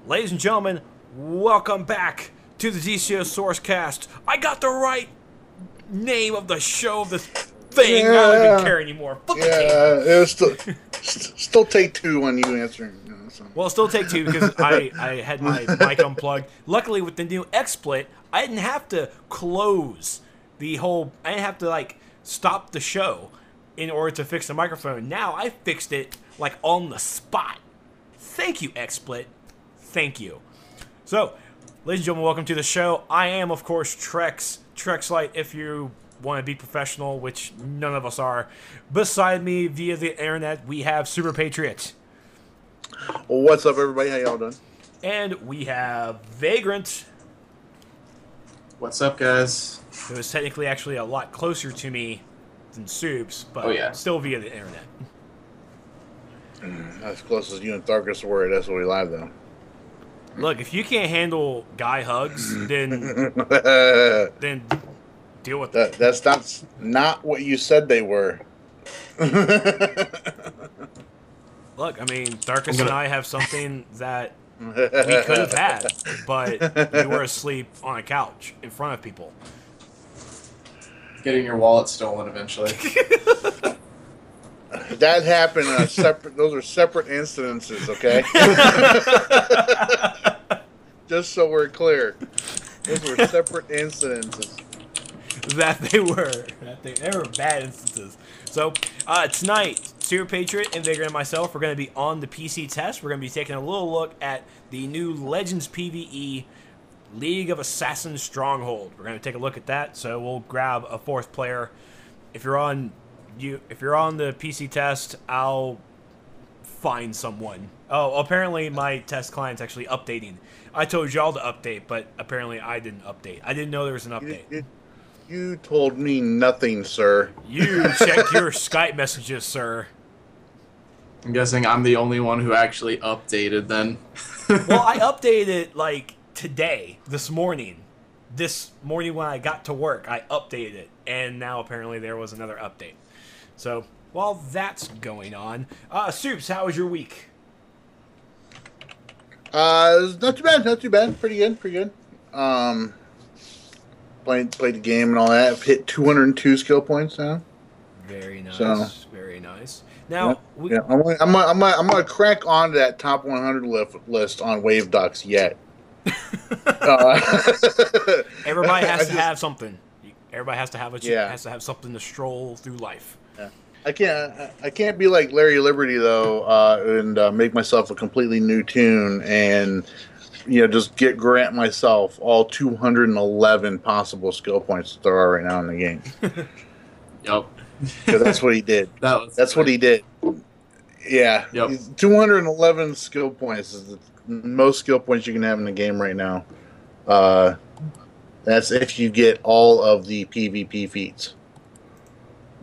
Ladies and gentlemen, welcome back to the DCUO SourceCast. I got the right name of the show of this thing. I don't even care anymore. Flip the table. It was still take two on you answering. So. Well, still take two because I had my mic unplugged. Luckily, with the new XSplit, I didn't have to close the whole. I didn't have to stop the show in order to fix the microphone. Now I fixed it on the spot. Thank you, XSplit. Thank you. So, ladies and gentlemen, welcome to the show. I am, of course, Trexlight, if you want to be professional, which none of us are. Beside me, via the internet, we have Super Patriot. What's up, everybody? How y'all doing? And we have Vagrant. What's up, guys? Who is technically actually a lot closer to me than Soups, but still via the internet. As close as you and Tharkus were, that's what we live, though. Look, if you can't handle guy hugs, then deal with that. That's not what you said they were. Look, I mean, Tharkus and I have something that we could have had, but we were asleep on a couch in front of people. Getting your wallet stolen eventually. That happened in a separate. Those are separate incidences, okay? Just so we're clear, those were separate incidences. That they were. They were bad instances. So tonight, Super Patriot and Vagrant and myself, we're going to be on the PC test. We're going to be taking a little look at the new Legends PvE League of Assassins Stronghold. We're going to take a look at that. So we'll grab a fourth player. If you're on the PC test, I'll find someone. Oh, apparently my test client's actually updating. I told y'all to update, but apparently I didn't update. I didn't know there was an update. You told me nothing, sir. You check your Skype messages, sir. I'm guessing I'm the only one who actually updated then. Well, I updated it today, this morning. This morning when I got to work, I updated it, and now apparently there was another update. So, while that's going on, Soups, how was your week? Not too bad. Pretty good. Played the game and all that. I've hit 202 skill points now. Very nice. So, very nice. Now, I'm gonna crack on to that top 100 list on Wave Ducks yet. Everybody has to have something. Everybody has to have has to have something to stroll through life. Yeah. I can't be like Larry Liberty though, and make myself a completely new tune and just grant myself all 211 possible skill points that there are right now in the game. Yep. Because that's what he did. That's what he did. Yeah. Yep. 211 skill points is the most skill points you can have in the game right now. That's if you get all of the PvP feats.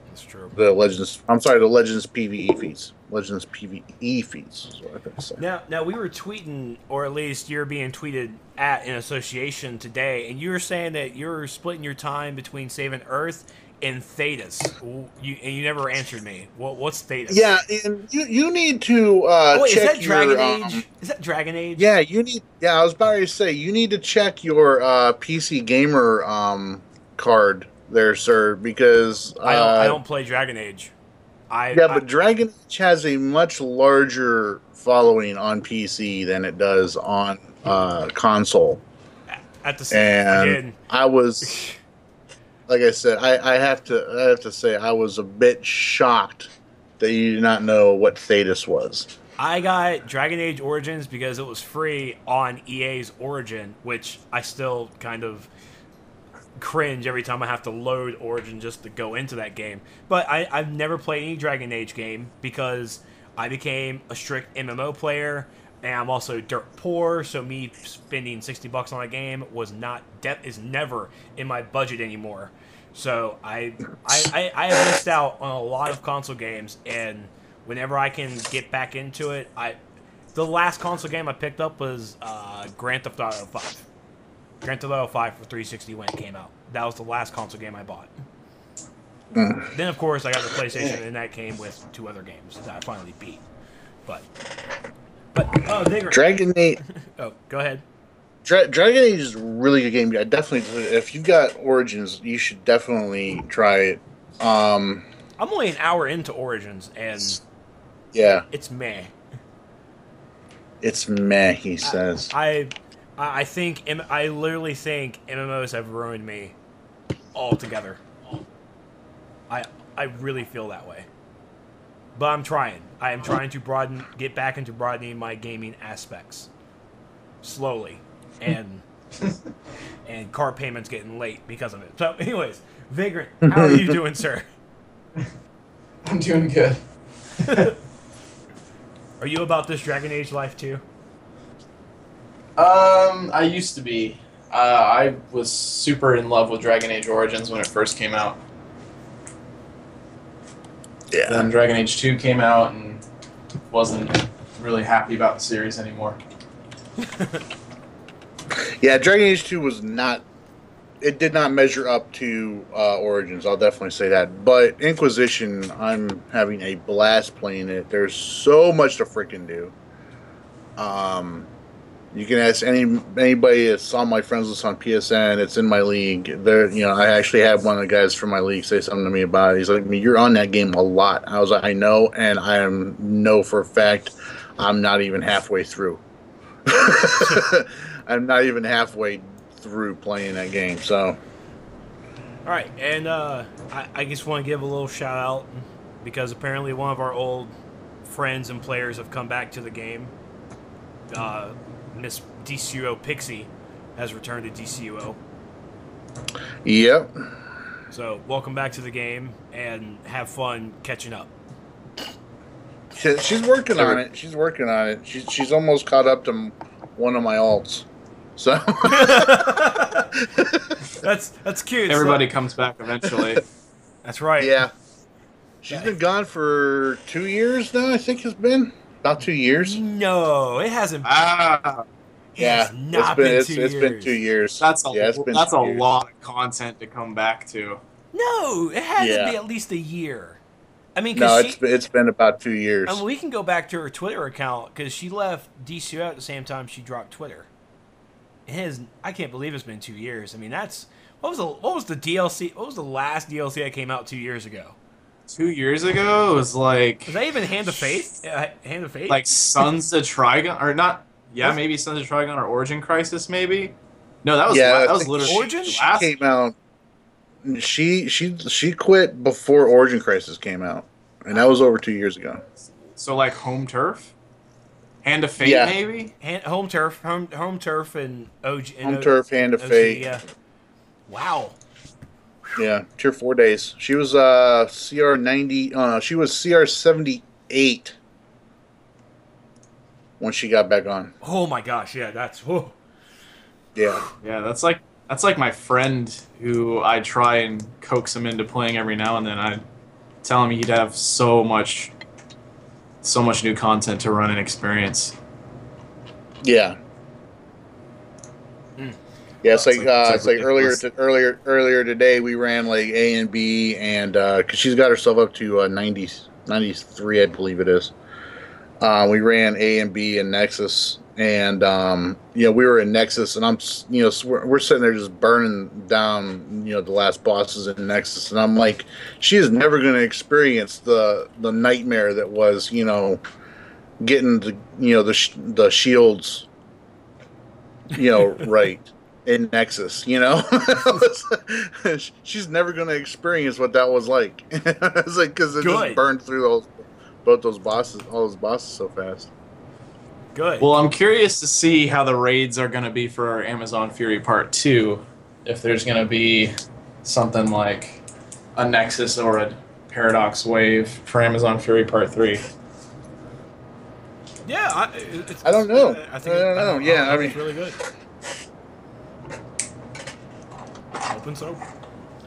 That's true. The Legends PvE feats. Legends PvE feats is what I think to say. Now we were tweeting, or at least you're being tweeted at in association today, and you were saying that you're splitting your time between saving Earth and Thetis. You never answered me. What's Thetis? Yeah, and you need to wait, check is that Dragon Age? Is that Dragon Age? Yeah, I was about to say you need to check your PC gamer card there, sir, because I don't play Dragon Age. But Dragon Age has a much larger following on PC than it does on console. At the same and I was, like I said, I have to say I was a bit shocked that you did not know what Thetis was. I got Dragon Age Origins because it was free on EA's Origin, which I still kind of cringe every time I have to load Origin just to go into that game. But I've never played any Dragon Age game because I became a strict MMO player, and I'm also dirt poor, so me spending $60 on a game is never in my budget anymore. So I have missed out on a lot of console games, and whenever I can get back into it, the last console game I picked up was Grand Theft Auto 5. Grand Theft Auto 5 for 360 when it came out. That was the last console game I bought. Then, of course, I got the PlayStation, and that came with 2 other games that I finally beat. But But Vigor. Dragon Age. Oh, go ahead. Dragon Age is a really good game. I definitely, if you've got Origins, you should definitely try it. I'm only an hour into Origins, and yeah, it's meh. It's meh. He says. I think I literally think MMOs have ruined me altogether. I really feel that way. But I'm trying. I am trying to get back into broadening my gaming aspects slowly, and car payments getting late because of it. So, anyways, Vagrant, how are you doing, sir? I'm doing good. Are you about this Dragon Age life too? I used to be. I was super in love with Dragon Age Origins when it first came out. Yeah. Then Dragon Age 2 came out and wasn't really happy about the series anymore. Yeah, Dragon Age 2 was not. It did not measure up to Origins. I'll definitely say that. But Inquisition, I'm having a blast playing it. There's so much to freaking do. You can ask anybody that's on my friends list on PSN. It's in my league. I actually had one of the guys from my league say something to me about it. He's like, "You're on that game a lot." I was like, "I know, and I know for a fact I'm not even halfway through." I'm not even halfway through playing that game. So, all right, and I just want to give a little shout out because apparently one of our old friends and players have come back to the game. Miss DCUO Pixie has returned to DCUO. yep. So, welcome back to the game and have fun catching up. She's working on it. She's almost caught up to one of my alts. So that's cute. Everybody comes back eventually. That's right. yeah. She's been gone for 2 years now, I think it's been. About 2 years. No, it hasn't. Yeah, it's been 2 years. That's a years. lot of content to come back to. No, it had to be at least a year. I mean, no, it's been about 2 years. I mean, we can go back to her Twitter account because she left DCO at the same time she dropped Twitter. I can't believe it's been 2 years. I mean, what was the DLC? What was the last DLC that came out 2 years ago? 2 years ago, it was like... Was that even Hand of Faith? Hand of Faith? Like Sons of Trigon, or not... Yeah, maybe Sons of Trigon or Origin Crisis, maybe? No, that was literally... Origin? She came out... She quit before Origin Crisis came out. And that was over 2 years ago. So, like, Home Turf? Hand of Fate, maybe? Home Turf, and OG. Home Turf, Hand of Fate. Yeah. Wow. Yeah, tier 4 days. She was CR 90. She was CR 78 when she got back on. Oh my gosh! Yeah, that's. Whoa. Yeah. Yeah, that's like my friend who I try and coax him into playing every now and then. I tell him he'd have so much new content to run and experience. Yeah. Yeah, it's like earlier today we ran like A and B, and because she's got herself up to 93, I believe it is. We ran A and B in Nexus, and we were in Nexus, and we're sitting there just burning down the last bosses in Nexus, and I'm like, she is never going to experience the nightmare that was getting the shields right. In Nexus, she's never going to experience what that was like. It's like because it just burned through all those bosses so fast. Good. Well, I'm curious to see how the raids are going to be for our Amazon Fury Part 2. If there's going to be something like a Nexus or a Paradox wave for Amazon Fury Part 3. Yeah, I don't know. I don't know. Yeah, I mean, it's really good. Open so.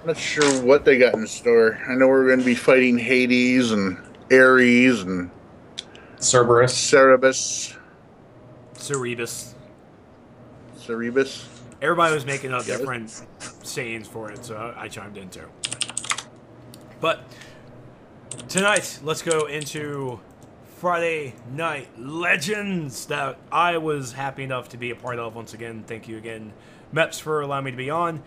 I'm not sure what they got in store. I know we're going to be fighting Hades and Ares and Cerebus. Everybody was making up different sayings for it, so I chimed in too. But tonight, let's go into Friday Night Legends that I was happy enough to be a part of once again. Thank you again, Meps, for allowing me to be on.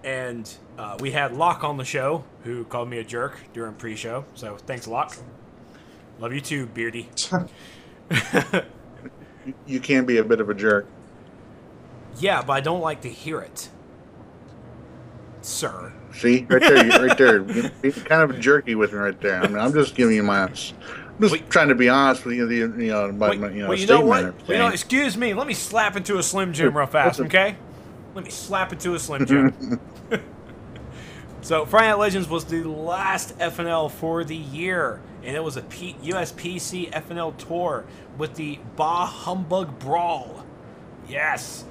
And we had Locke on the show, who called me a jerk during pre-show. So thanks, Locke. Love you too, Beardy. You can be a bit of a jerk. Yeah, but I don't like to hear it, sir. See, right there, right there. You're kind of jerky with me right there. I mean, I'm just giving you my. I'm just trying to be honest with you. You know what? Excuse me. Let me slap into a Slim Jim real fast, okay? Let me slap into a Slim Jim. So, Friday Night Legends was the last FNL for the year, and it was a USPC FNL tour with the Bah Humbug Brawl. Yes.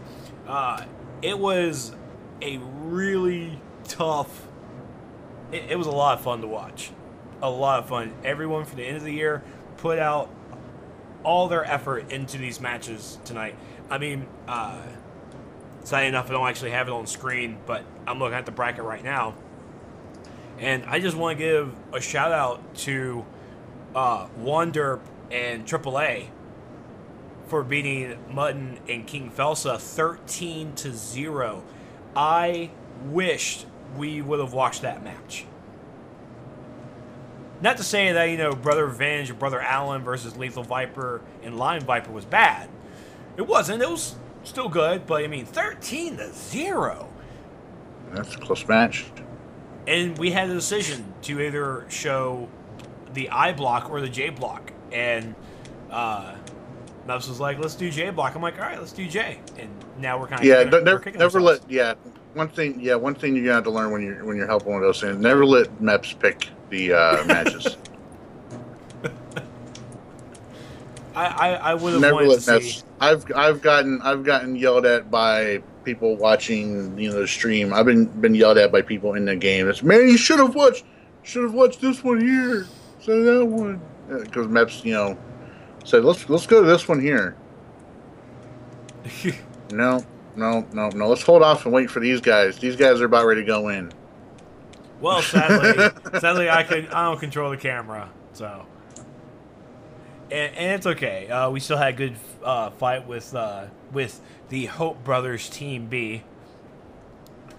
It was a really tough... It was a lot of fun to watch. A lot of fun. Everyone for the end of the year put out all their effort into these matches tonight. I mean, sad enough I don't actually have it on screen, but I'm looking at the bracket right now. And I just want to give a shout out to Wonder and AAA for beating Mutton and King Felsa 13-0. I wished we would have watched that match. Not to say that, you know, Brother Venge or Brother Allen versus Lethal Viper and Lion Viper was bad. It wasn't. It was still good, but I mean, 13-0. That's a close match. And we had a decision to either show the I block or the J block. And Meps was like, let's do J block. I'm like, all right, let's do J. And now we're kind of never let one thing you're gonna have to learn when you're helping with those things. Never let Meps pick the matches. I would have wanted to see. I've gotten yelled at by people watching the stream. I've been yelled at by people in the game. It's, man, you should have watched this one here, so that one, because Meps said let's go to this one here. No. Let's hold off and wait for these guys. These guys are about ready to go in. Well, sadly, I don't control the camera, so. And it's okay. We still had a good fight with the Hope Brothers Team B.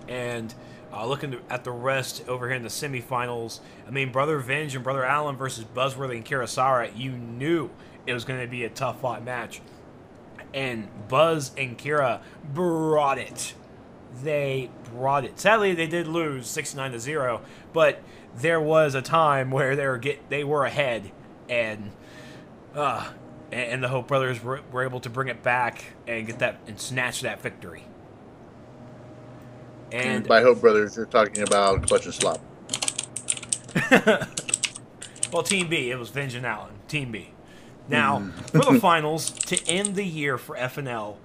And looking at the rest over here in the semifinals, I mean, Brother Venge and Brother Allen versus Buzzworthy and Kurosawa, you knew it was going to be a tough fought match. And Buzz and Kira brought it. They brought it. Sadly, they did lose 69-0, but there was a time where they were ahead, and the Hope Brothers were able to bring it back and get that and snatch that victory. And by Hope Brothers, you're talking about Clutch and Slop. Well, Team B, it was Venge and Allen. Team B. Now, for the finals to end the year for FNL,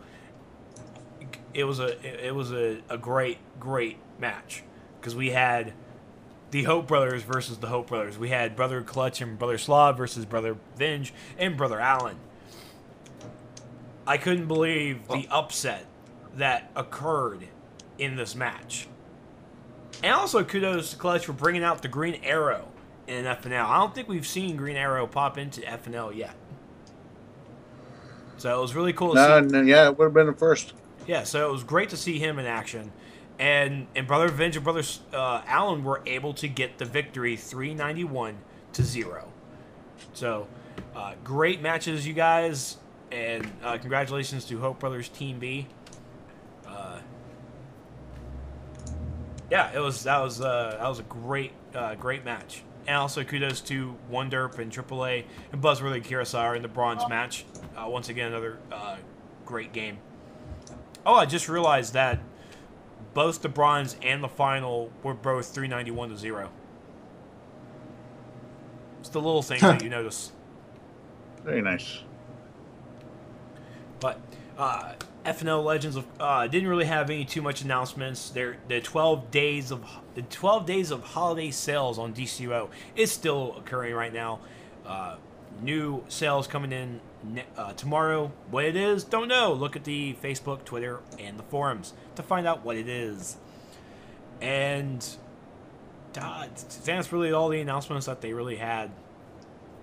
it was a great match because we had the Hope Brothers versus the Hope Brothers. We had Brother Clutch and Brother Slav versus Brother Venge and Brother Allen. I couldn't believe the upset that occurred in this match. And also kudos to Clutch for bringing out the Green Arrow in FNL. I don't think we've seen Green Arrow pop into FNL yet. So it was really cool to see. Yeah, it would have been the first. Yeah, so it was great to see him in action. And Brother Venge and Brother Allen were able to get the victory 391-0. So, great matches, you guys. And congratulations to Hope Brothers Team B. Yeah, that was a great match. And also kudos to Wonderp and AAA and Buzzworthy and Kurosawa in the bronze match. Once again, another great game. Oh, I just realized that both the bronze and the final were both 391-0. It's the little things that you notice. Very nice. But FNL Legends didn't really have too much announcements. The 12 days of holiday sales on DCUO is still occurring right now. New sales coming in tomorrow. What it is, don't know. Look at the Facebook, Twitter, and the forums to find out what it is. And that's really all the announcements that they really had.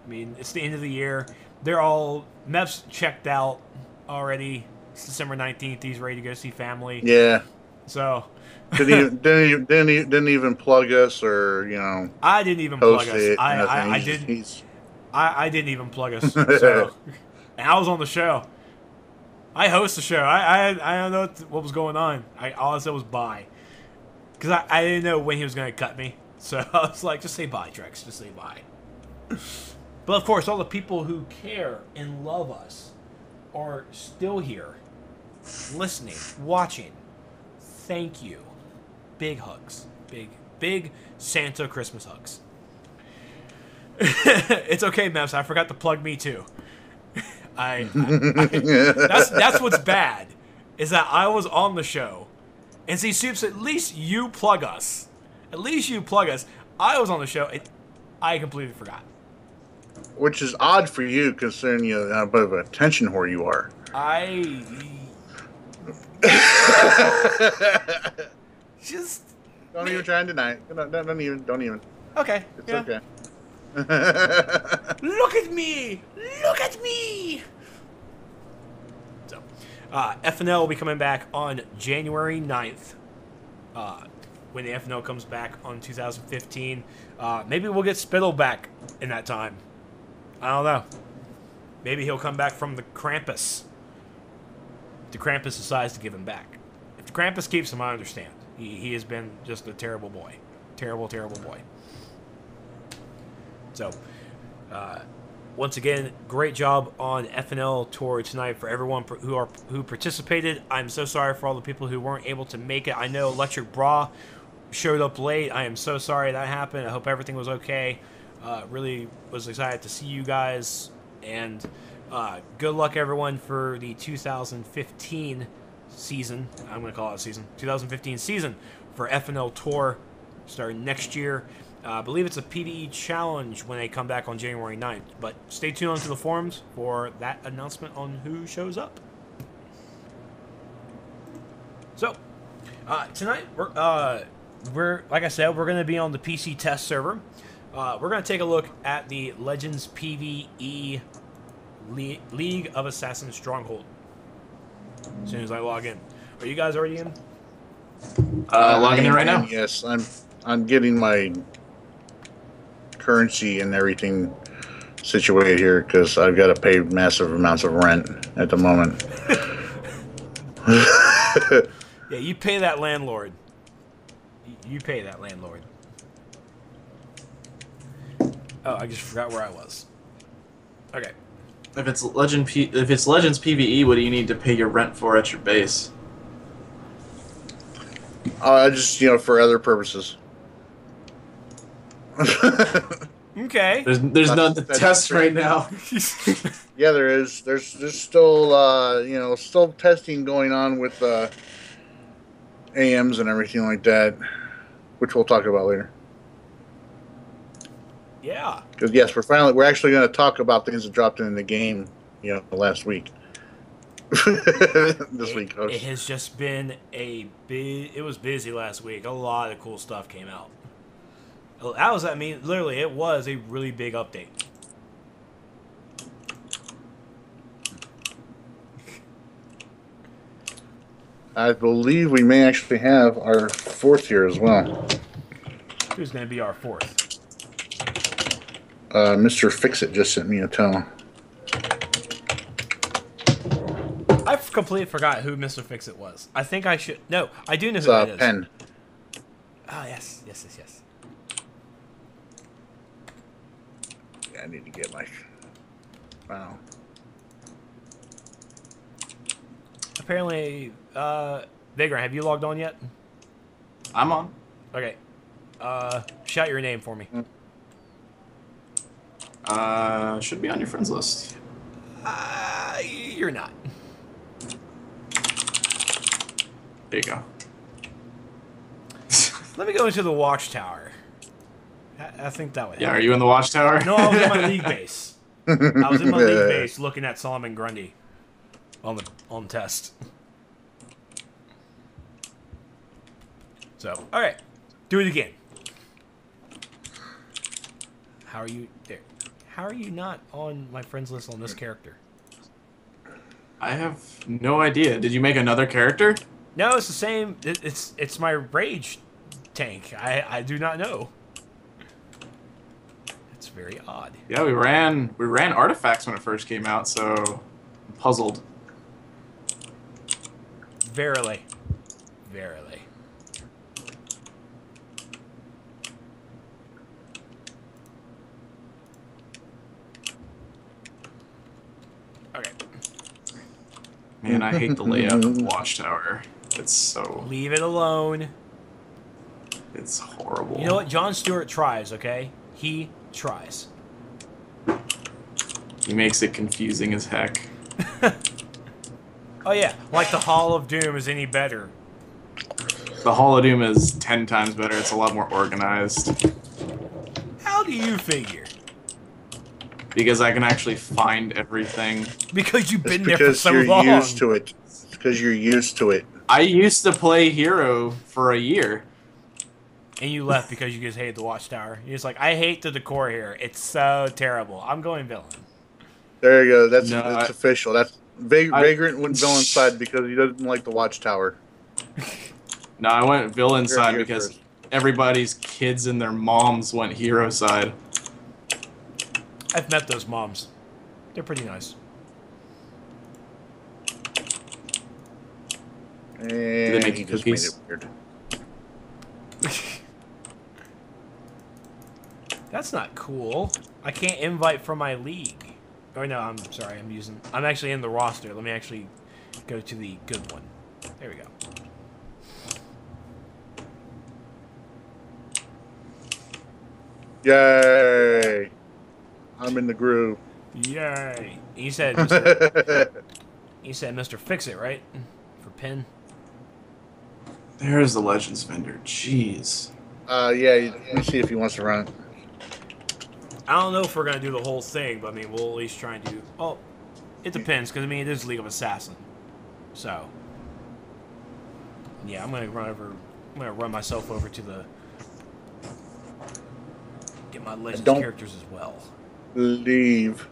I mean, it's the end of the year. They're all Mep's checked out already. It's December 19th. He's ready to go see family. Yeah. So didn't even plug us or I didn't even post plug us. it. I He's didn't. He's I didn't even plug us. So, and I was on the show. I host the show. I don't know what was going on. All I said was bye, because I didn't know when he was going to cut me. So I was like, just say bye, Trex. Just say bye. But of course, all the people who care and love us are still here, listening, watching. Thank you. Big hugs. Big Santa Christmas hugs. It's okay, Meps. I forgot to plug me too. That's what's bad, is that I was on the show, and see, Soups, at least you plug us. At least you plug us. I was on the show, and I completely forgot. Which is odd for you, considering how bit of a attention whore you are. Just don't even try and deny it. Don't even. Okay. It's okay. Look at me! Look at me! So, FNL will be coming back on January 9th. When the FNL comes back on 2015. Maybe we'll get Spittle back in that time. I don't know. Maybe he'll come back from the Krampus. The Krampus decides to give him back. If the Krampus keeps him, I understand. He has been just a terrible boy. Terrible, terrible boy. So, once again, great job on FNL Tour tonight for everyone who participated. I'm so sorry for all the people who weren't able to make it. I know Electric Bra showed up late. I am so sorry that happened. I hope everything was okay. Really was excited to see you guys. And good luck, everyone, for the 2015 season. I'm going to call it season. 2015 season for FNL Tour starting next year. I believe it's a PvE challenge when they come back on January 9th. But stay tuned onto the forums for that announcement on who shows up. So, tonight, we're like I said, we're going to be on the PC test server. We're going to take a look at the Legends PvE League of Assassins Stronghold. As soon as I log in. Are you guys already in? Logging in right now. Yes, I'm getting my currency and everything situated here because I've got to pay massive amounts of rent at the moment. Yeah, you pay that landlord. You pay that landlord. Oh, I just forgot where I was. Okay. If it's Legends PvE, what do you need to pay your rent for at your base? Just for other purposes. Okay. There's none to test right now. Yeah, there is. There's still still testing going on with AMs and everything like that, which we'll talk about later. Yeah. Because yes, we're actually going to talk about things that dropped in the game, last week. This week, folks. It has just been it was busy last week. A lot of cool stuff came out. Literally, it was a really big update. I believe we may actually have our fourth here as well. Who's going to be our fourth? Mr. Fix-It just sent me a tell. I completely forgot who Mr. Fix-It was. I think I should... No, I do know who that is. Pen. Oh, yes. Yeah, I need to get my... Wow. Apparently, Vagrant, have you logged on yet? I'm on. Okay. Shout your name for me. Should be on your friends list. You're not. There you go. Let me go into the watchtower. I think that would help. Yeah, are you in the watchtower? No, I was in my league base. I was in my league base looking at Solomon Grundy on the test. So, all right, do it again. How are you there? How are you not on my friends list on this character? I have no idea. Did you make another character? No, it's the same. It's my rage tank. I do not know. It's very odd. Yeah, we ran artifacts when it first came out, so I'm puzzled. Verily. Verily. Okay. Man, I hate the layout of the Watchtower. It's so... Leave it alone. It's horrible. You know what? Jon Stewart tries, okay? He tries. He makes it confusing as heck. Oh yeah, like the Hall of Doom is any better. The Hall of Doom is 10 times better. It's a lot more organized. How do you figure? Because I can actually find everything. Because you've been It's there for because so you're long. used to it. It's because you're used to it. I used to play Hero for a year. And you left because you just hated the Watchtower. You're just like, I hate the decor here. It's so terrible. I'm going villain. There you go. That's No, official. That's Vagrant went villain side because he doesn't like the Watchtower. No, I went villain You're side here because first. everybody's kids and their moms went hero side. I've met those moms. They're pretty nice. And they make he you just made cookies? it weird. That's not cool. I can't invite from my league. Oh no, I'm sorry. I'm actually in the roster. Let me actually go to the good one. There we go. Yay! I'm in the groove. Yay! You said Mr. You said Mr. Fix It, right? For pin. There's the Legends vendor. Jeez. Yeah. Let me see if he wants to run it. I don't know if we're gonna do the whole thing, but I mean, we'll at least try and do. Oh, it depends, because I mean, it is League of Assassin, so yeah, I'm gonna run myself over to the get my Legends Don't- characters as well. Leave.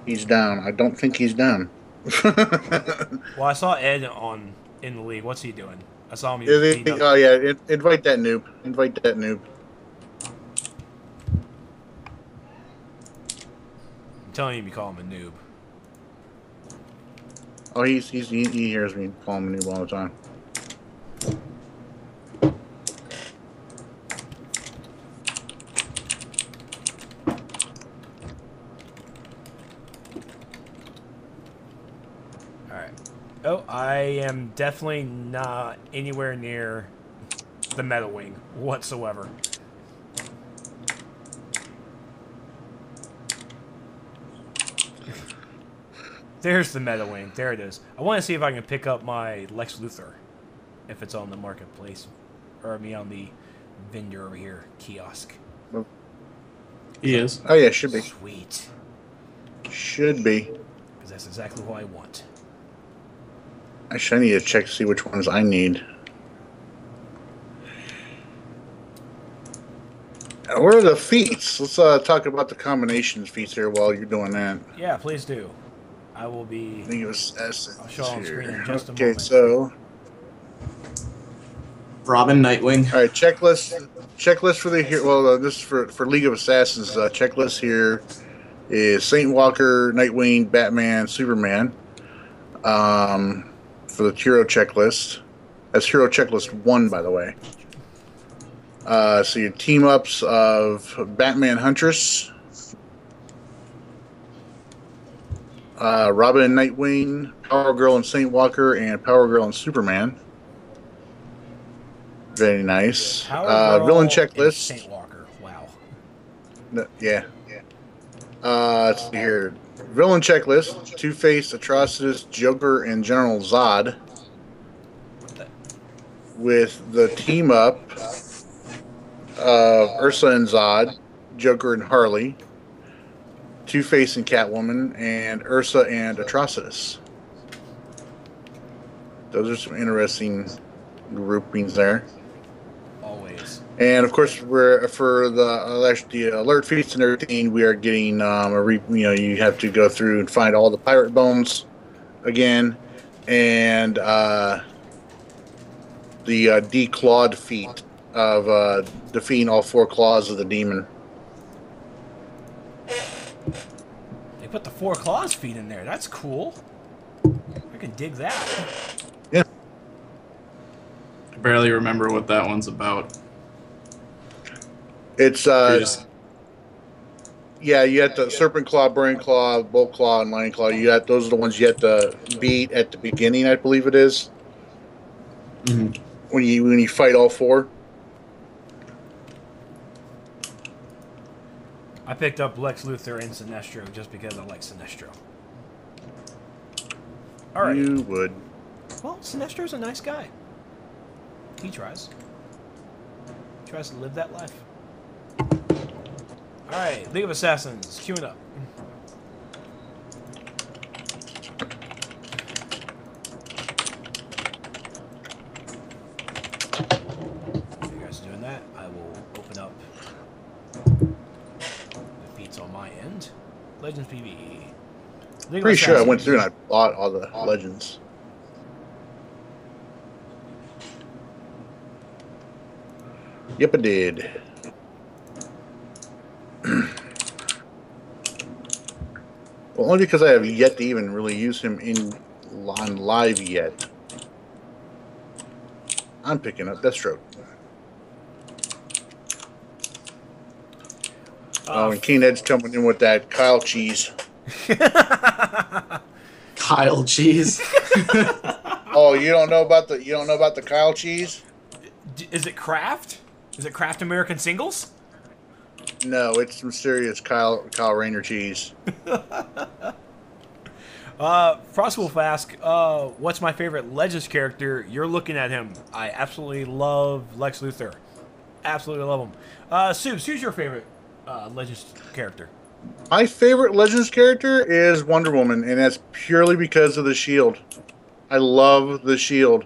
He's down. I don't think he's down. Well, I saw Ed in the league. What's he doing? I saw him. Oh yeah, invite that noob. Invite that noob. I'm telling you, you call him a noob. Oh, he hears me calling him a noob all the time. Alright. Oh, I am definitely not anywhere near the meta wing whatsoever. There's the meta wing. There it is. I want to see if I can pick up my Lex Luthor. If it's on the marketplace. Or on the vendor over here. Kiosk. He is. Oh yeah, should be. Sweet. Should be. Because that's exactly what I want. Actually, I need to check to see which ones I need. What are the feats? Let's talk about the combinations feats here while you're doing that. Yeah, please do. I will be... I think it was I'll show on screen in just a Okay, moment. so Robin, Nightwing. all right, checklist for the here. Well, this is for League of Assassins. Checklist here is Saint Walker, Nightwing, Batman, Superman. For the hero checklist, that's hero checklist 1, by the way. So your team ups of Batman, Huntress, Robin and Nightwing, Power Girl and Saint Walker, and Power Girl and Superman. Very nice. Power Girl Villain and checklist. Saint Walker. Wow. Yeah. Let's see here. Villain checklist: Two-Face, Atrocitus, Joker, and General Zod. With the team up of Ursa and Zod, Joker and Harley, Two-Face and Catwoman, and Ursa and Atrocitus. Those are some interesting groupings there. Always. And of course, we're for the alert feats and everything. We are getting you have to go through and find all the pirate bones again, and the declawed feat of defeating all 4 claws of the demon. They put the 4 claws feet in there. That's cool. I can dig that. Yeah. I barely remember what that one's about. It's yeah, you had the serpent claw, brain claw, bolt claw, and lion claw. Those are the ones you have to beat at the beginning, I believe it is. Mm-hmm. When you fight all 4. I picked up Lex Luthor and Sinestro just because I like Sinestro. All right. You would. Well, Sinestro's a nice guy. He tries. He tries to live that life. Alright, League of Assassins, queuing up. You guys are doing that. I will open up the feats on my end. Legends PvE. Pretty sure I went through and I bought all the legends. Yep, I did. Well, only because I have yet to even really use him on live yet. I'm picking up Deathstroke. And Keen Ed's coming in with that Kyle cheese. Kyle cheese. Oh, you don't know about the Kyle cheese? Is it Kraft? Is it Kraft American Singles? No, it's some serious Kyle Rayner cheese. Frostwolf asks, what's my favorite Legends character? You're looking at him. I absolutely love Lex Luthor. Absolutely love him. Subs, who's your favorite Legends character? My favorite Legends character is Wonder Woman, and that's purely because of the shield. I love the shield.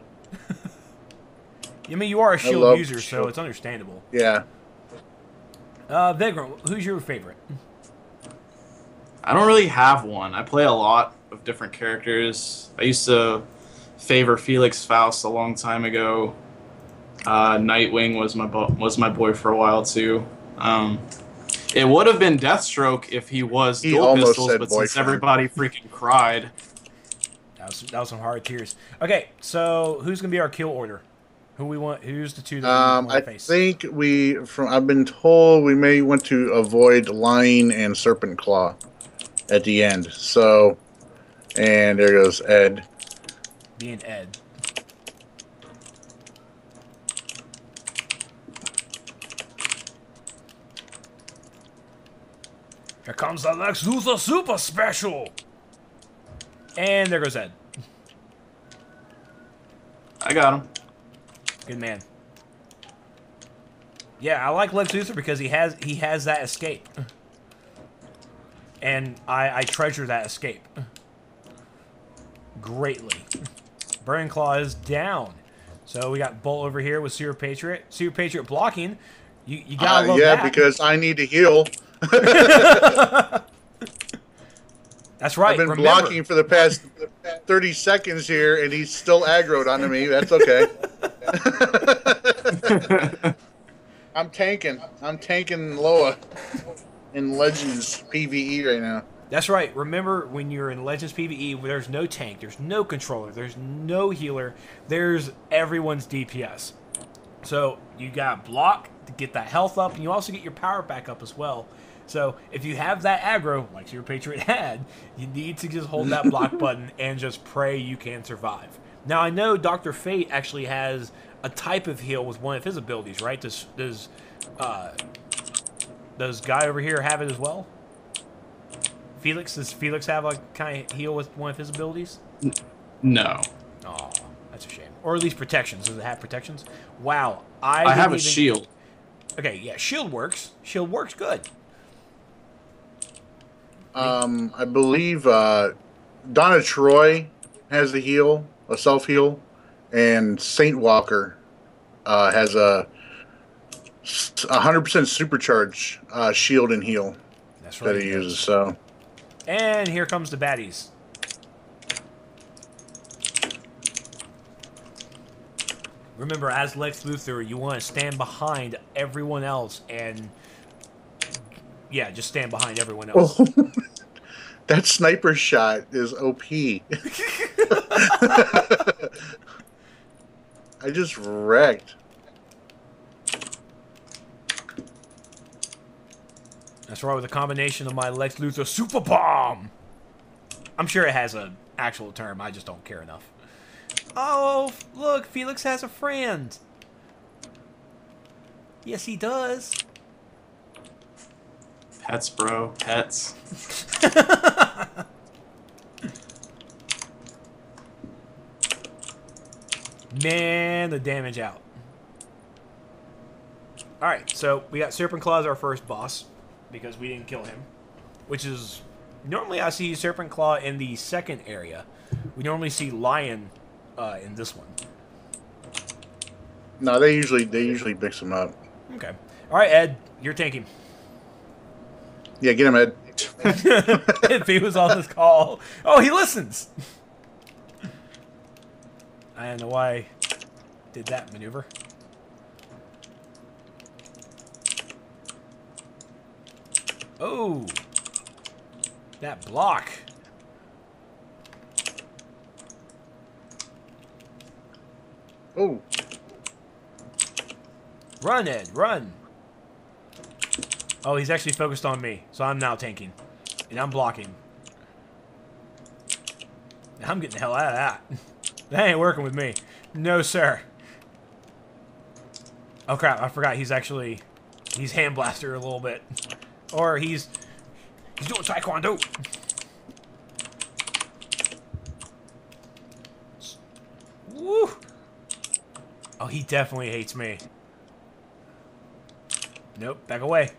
I mean, you are a shield user, so it's understandable. Yeah. Vagrant, who's your favorite? I don't really have one. I play a lot of different characters. I used to favor Felix Faust a long time ago. Nightwing was my boy for a while too. It would have been Deathstroke if he was dual pistols, but since everybody freaking cried, that was some hard tears. Okay, so who's gonna be our kill order? Who we want? Who's the 2 that we want to face? I think I've been told we may want to avoid Lion and Serpent Claw at the end. So, and there goes Ed. Being Ed. Here comes the Lex Luthor Super Special. And there goes Ed. I got him. Good man. Yeah, I like Lex Luthor because he has that escape. And I treasure that escape greatly. Burning Claw is down. So we got Bolt over here with Seer Patriot. Seer Patriot blocking. You gotta love that. Yeah, because I need to heal. That's right. I've been blocking for the past 30 seconds here, and he's still aggroed onto me. That's okay. I'm tanking Loa in Legends PvE right now. That's right. Remember, when you're in Legends PvE, there's no tank, there's no controller, there's no healer, there's everyone's DPS. So you got block to get that health up, and you also get your power back up as well. So if you have that aggro, like your Patriot had, you need to just hold that block button and just pray you can survive. Now, I know Dr. Fate actually has a type of heal with one of his abilities, right? Does Guy over here have it as well? Does Felix have a kind of heal with one of his abilities? No. Oh, that's a shame. Or at least protections. Does it have protections? Wow. I have a shield. Okay, yeah, shield works. Shield works good. I believe Donna Troy has the heal, a self heal, and Saint Walker has a 100% supercharge shield and heal That's right. that he uses. So, and here comes the baddies. Remember, as Lex Luthor, you want to stand behind everyone else and, yeah, just stand behind everyone else. oh, that sniper shot is OP. I just wrecked. That's right, with a combination of my Lex Luthor Super Bomb. I'm sure it has an actual term. I just don't care enough. Oh, look, Felix has a friend. Yes, he does. Pets, bro. Pets. Man, the damage out. Alright, so we got Serpent Claw as our first boss, because we didn't kill him. Which is... Normally I see Serpent Claw in the second area. We normally see Lion in this one. No, they usually mix them up. Okay. Alright, Ed, you're tanking. Yeah, get him, Ed. If he was on this call. Oh, he listens! I don't know why I did that maneuver. Oh! That block. Oh. Run, Ed, run! Oh, he's actually focused on me, so I'm now tanking. And I'm blocking. I'm getting the hell out of that. That ain't working with me. No, sir. Oh, crap, I forgot he's hand blaster a little bit. Or he's doing taekwondo. Woo! Oh, he definitely hates me. Nope, back away.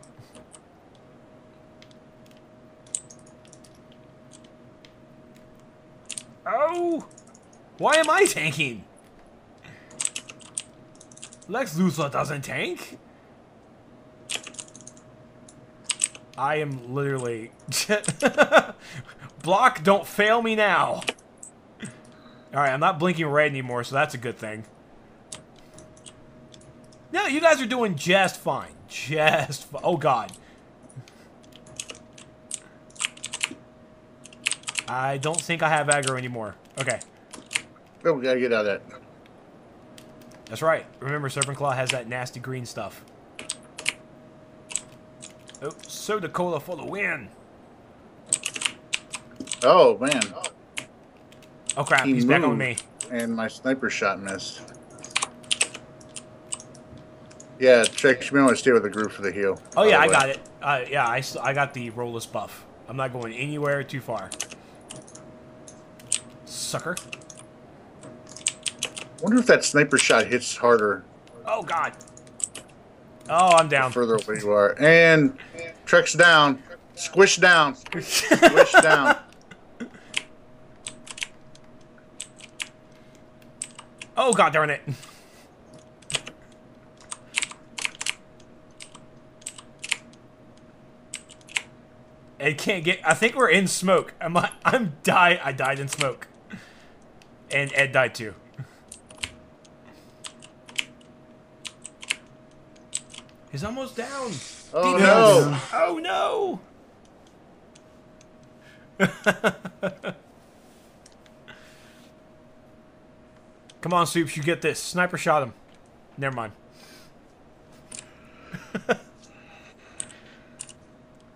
Oh! Why am I tanking? Lex Luthor doesn't tank. I am literally... Block, don't fail me now. Alright, I'm not blinking red anymore, so that's a good thing. No, you guys are doing just fine. Just fine. Oh, God. I don't think I have aggro anymore. Okay. Oh, we gotta get out of that. That's right. Remember, Serpent Claw has that nasty green stuff. Oh, Soda Cola for the win. Oh, man. Oh, crap. He's back on me. And my sniper shot missed. Yeah, Trex, you may want to stay with the group for the heal. Oh, yeah, I got it. Yeah, I got the rollless buff. I'm not going anywhere too far. Sucker. Wonder if that sniper shot hits harder. Oh, God. Oh, I'm down. The further away you are. And Trex down. Squish down. Squish down. Oh, God darn it. Ed can't get... I think we're in smoke. I died in smoke. And Ed died too. He's almost down. Oh, no. Oh, no. Come on, Soups. You get this. Sniper shot him. Never mind.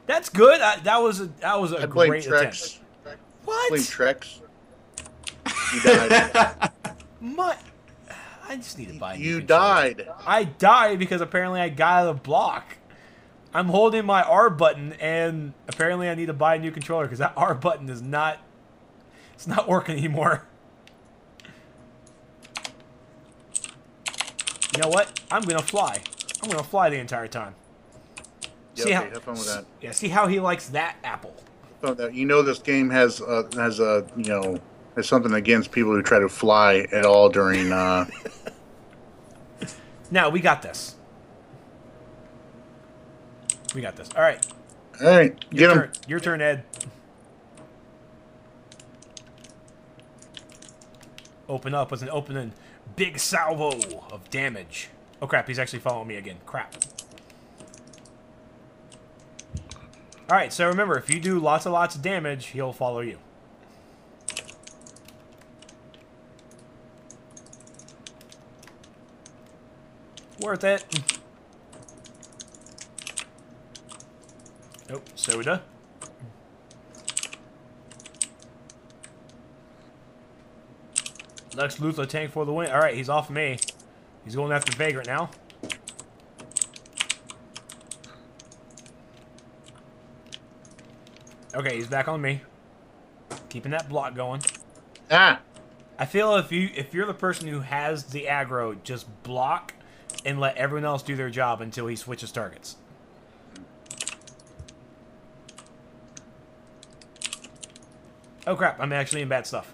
That's good. That was a great attempt. What? I blame Trex. You died. I just need to buy. You died. I died because apparently I got out of block. I'm holding my R button, and apparently I need to buy a new controller because that R button is not. It's not working anymore. You know what? I'm gonna fly. I'm gonna fly the entire time. Yeah, See okay, how? have fun with that. Yeah. See how he likes that apple. You know this game has something against people who try to fly at all during. Now we got this. We got this. All right. All right, get him. Your turn, Ed. Open up with an opening big salvo of damage. Oh crap, he's actually following me again. Crap. Alright, so remember, if you do lots of damage, he'll follow you. Worth it. Nope, soda. Lex Luthor tank for the win. Alright, he's off me. He's going after Vagrant now. Okay, he's back on me. Keeping that block going. Ah! I feel if you're the person who has the aggro, just block and let everyone else do their job until he switches targets. Oh crap, I'm actually in bad stuff.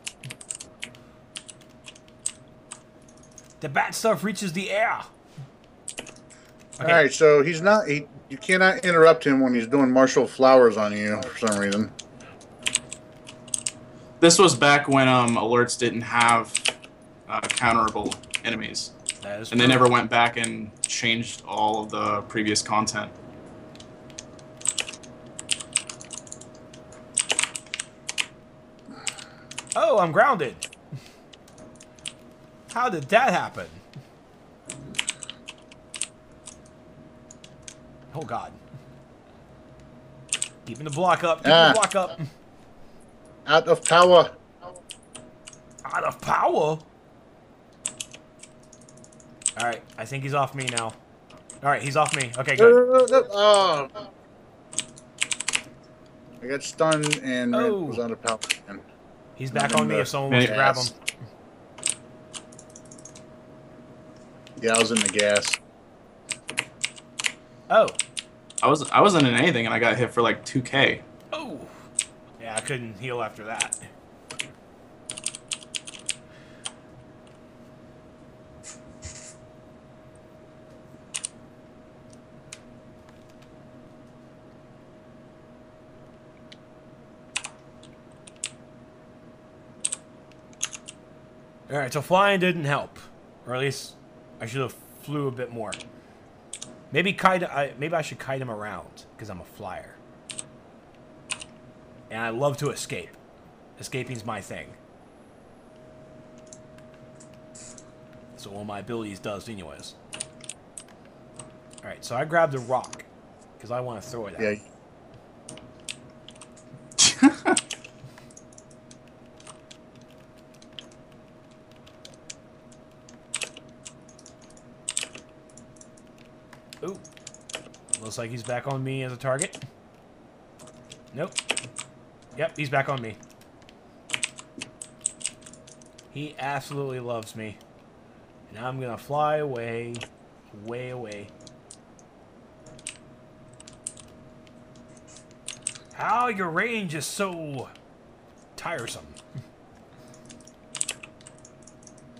The bad stuff reaches the air. Okay. All right, so he's not. You cannot interrupt him when he's doing martial flowers on you for some reason. This was back when alerts didn't have counterable enemies, That is and they true. never went back and changed all of the previous content. Oh, I'm grounded. How did that happen? Oh god. Keeping the block up. Keeping the block up. Out of power. Out of power. Alright, I think he's off me now. Alright, he's off me. Okay, good. Oh. I got stunned and Oh. was out of power again. He's back on me if someone wants to grab him. Yeah, I was in the gas. Oh. I wasn't in anything, and I got hit for like 2K. Oh. Yeah, I couldn't heal after that. Alright, so flying didn't help. Or at least I should have flew a bit more. Maybe maybe I should kite him around, because I'm a flyer. And I love to escape. Escaping's my thing. So one of my abilities does anyways. Alright, so I grabbed a rock, because I want to throw it at him. Ooh. Looks like he's back on me as a target. Nope. Yep, he's back on me. He absolutely loves me. And I'm gonna fly away. Way away. How your range is so tiresome.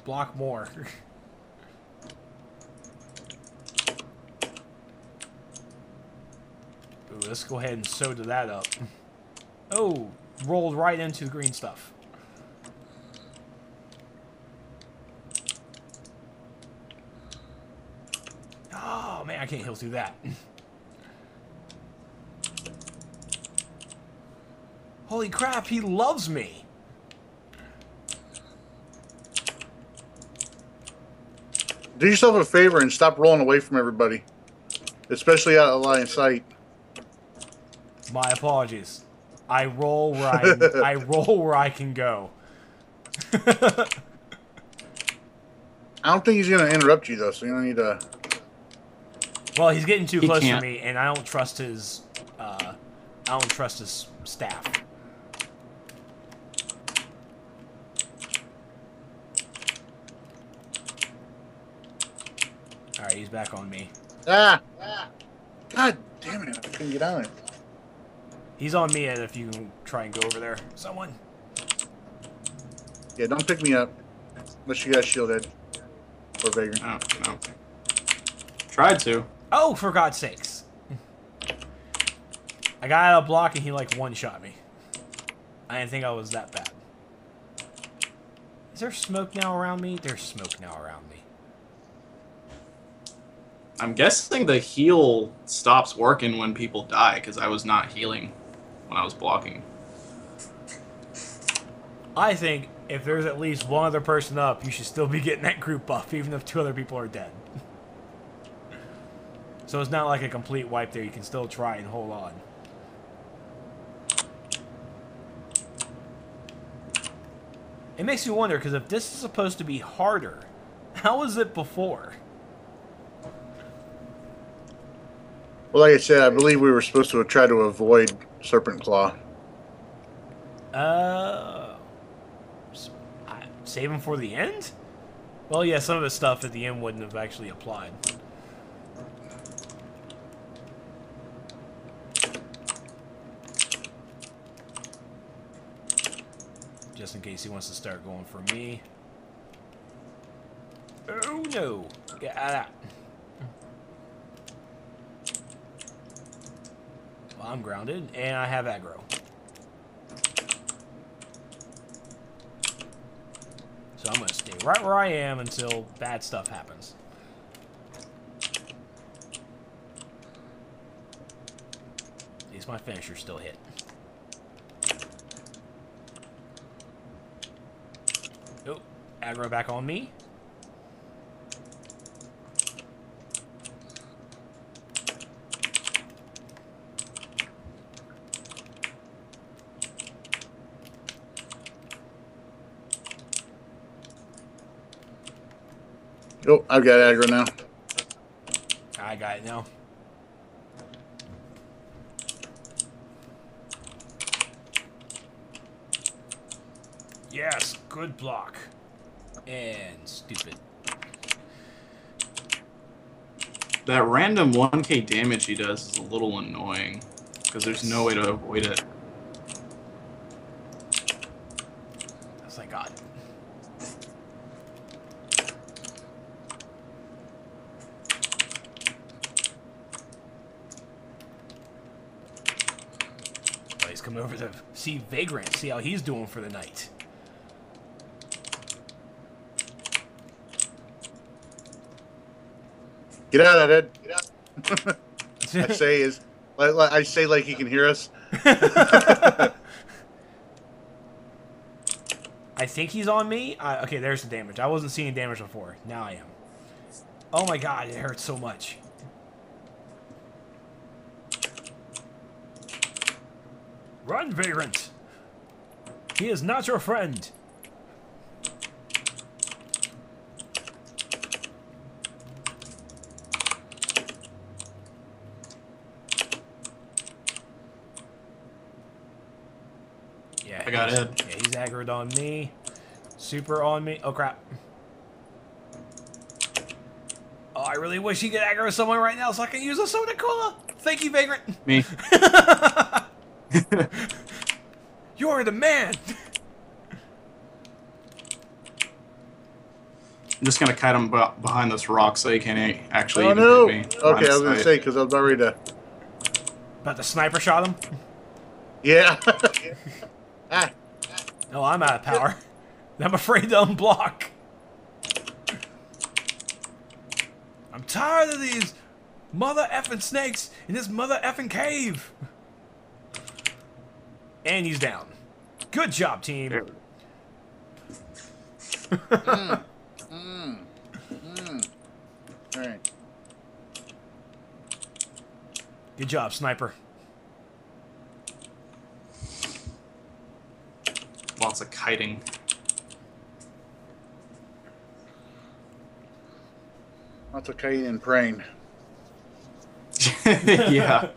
Block more. Ooh, let's go ahead and soda that up. Oh, rolled right into the green stuff. Oh, man, I can't heal through that. Holy crap, he loves me. Do yourself a favor and stop rolling away from everybody, especially out of line of sight. My apologies. I roll where I roll where I can go. I don't think he's going to interrupt you though, so you don't need to. Well, he's getting too close to can't. me, and I don't trust his staff. All right, he's back on me. Ah! God damn it! I couldn't get on it. He's on me, and if you can try and go over there, someone. Yeah, don't pick me up unless you got shielded or Vagrant. Oh, no. Tried to. Oh, for God's sakes! I got out of block and he like one-shot me. I didn't think I was that bad. Is there smoke now around me? There's smoke now around me. I'm guessing the heal stops working when people die, because I was not healing when I was blocking. I think if there's at least one other person up, you should still be getting that group buff, even if 2 other people are dead. So it's not like a complete wipe there. You can still try and hold on. It makes me wonder, because if this is supposed to be harder, how was it before? Well, like I said, I believe we were supposed to try to avoid Serpent Claw. Save him for the end? Well, yeah, some of the stuff at the end wouldn't have actually applied. Just in case he wants to start going for me. Oh, no. Get out of that. Well, I'm grounded, and I have aggro. So I'm going to stay right where I am until bad stuff happens. At least my finisher still hit. Oh, aggro back on me. Oh, I've got aggro now. I got it now. Yes, good block. And stupid. That random 1k damage he does is a little annoying, because there's no way to avoid it. Thank God. Oh, he's coming over to see Vagrant, see how he's doing for the night. Get out of that, Ed. Get out. I say like he can hear us. I think he's on me. Okay, there's the damage. I wasn't seeing damage before. Now I am. Oh my God, it hurts so much. Run, Vagrant. He is not your friend. I got Ed. Yeah, he's aggroed on me. Super on me. Oh, crap. Oh, I really wish he could aggro someone right now so I can use a soda cola. Thank you, Vagrant. Me. You're the man. I'm just gonna kite him behind this rock so he can't actually Oh no! hit me. Okay, I was gonna say because I was already to. But the sniper shot him. Yeah. Ah. No, I'm out of power. I'm afraid to unblock. I'm tired of these mother effing snakes in this mother effing cave. And he's down. Good job, team. All right. Good job, sniper. Lots of kiting. Lots of kiting and praying. Yeah.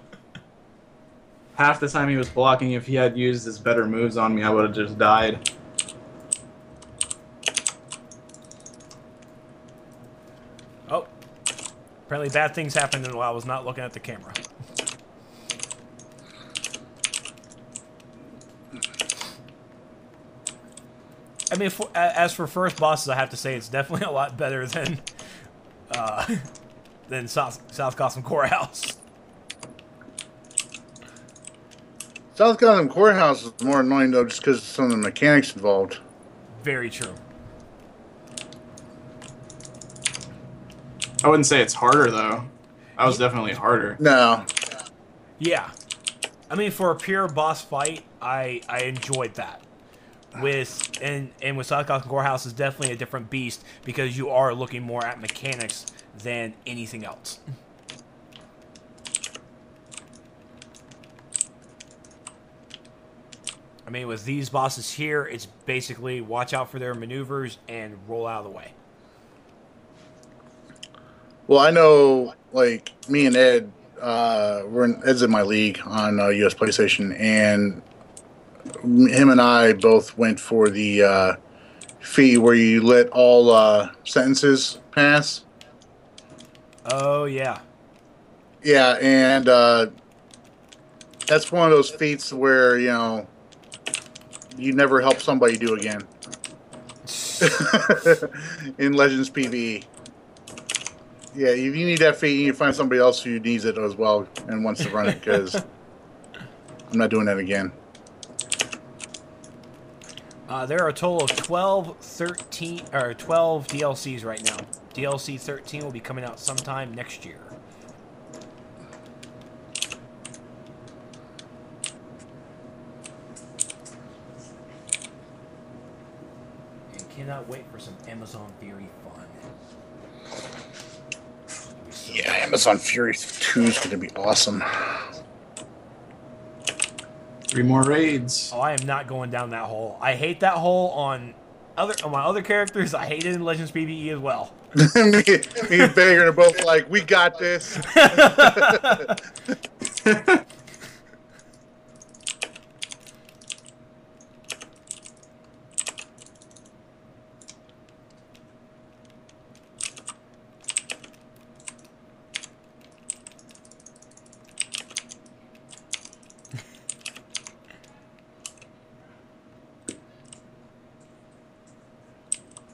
Half the time he was blocking, if he had used his better moves on me, I would have just died. Oh. Apparently bad things happened while I was not looking at the camera. I mean, as for first bosses, I have to say it's definitely a lot better than South Gotham Courthouse. South Gotham Courthouse is more annoying though, just because of some of the mechanics involved. Very true. I wouldn't say it's harder though. That was definitely harder. No. Yeah. I mean, for a pure boss fight, I enjoyed that. With South Gotham Courthouse is definitely a different beast because you are looking more at mechanics than anything else. I mean, with these bosses here, it's basically watch out for their maneuvers and roll out of the way. Well, I know, like, me and Ed, Ed's in my league on US PlayStation, and him and I both went for the fee where you let all sentences pass. Oh, yeah. Yeah, and that's one of those feats where, you know, you never help somebody do again. In Legends PvE. Yeah, if you need that feat, you need to find somebody else who needs it as well and wants to run it, because I'm not doing that again. There are a total of 12 DLCs right now. DLC 13 will be coming out sometime next year. And cannot wait for some Amazon Theory fun. Yeah, Amazon Fury 2 is going to be awesome. 3 more raids. Oh, I am not going down that hole. I hate that hole on my other characters. I hate it in Legends PvE as well. me and Vagrant are both like, we got this.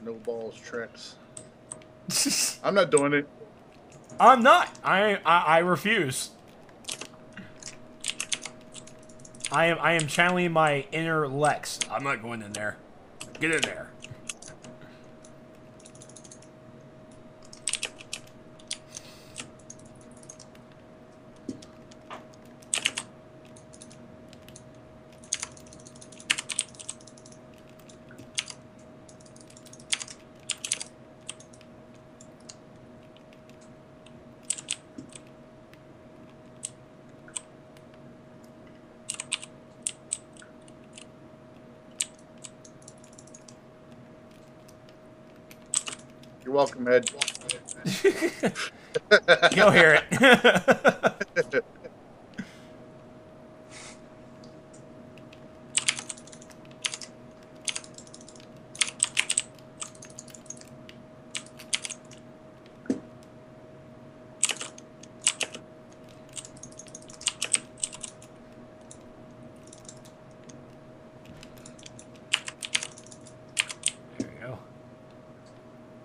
No balls, Trex. I'm not doing it. I'm not. I refuse. I am channeling my inner Lex. I'm not going in there. Get in there. You're welcome, Ed. You'll hear it.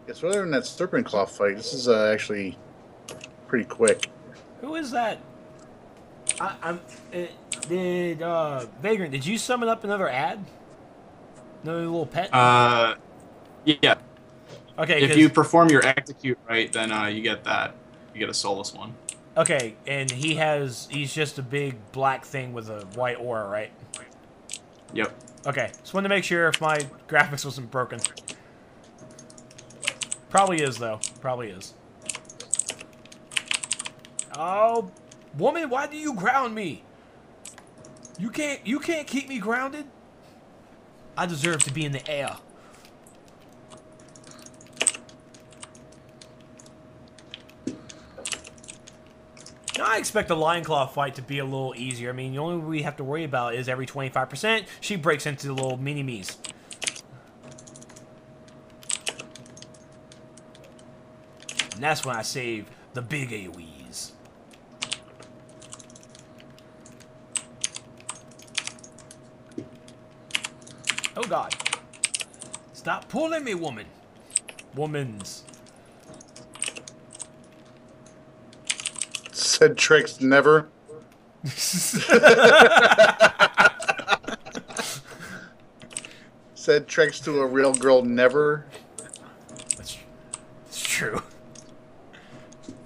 Yes, other than that Serpent Claw fight, this is actually pretty quick. Who is that? Vagrant, did you summon up another ad? Another little pet? Yeah. Okay. If you perform your execute right, then you get that. You get a soulless one. Okay, and he's just a big black thing with a white aura, right? Yep. Okay, just wanted to make sure if my graphics wasn't broken. Probably is, though. Probably is. Oh, woman, why do you ground me? You can't keep me grounded. I deserve to be in the air. Now, I expect the Lion Claw fight to be a little easier. I mean, the only we have to worry about is every 25%, she breaks into the little mini-me's. And that's when I save the big AoEs. Oh god. Stop pulling me, woman. Womans. Said Trex never. Said Trex to a real girl never. That's true.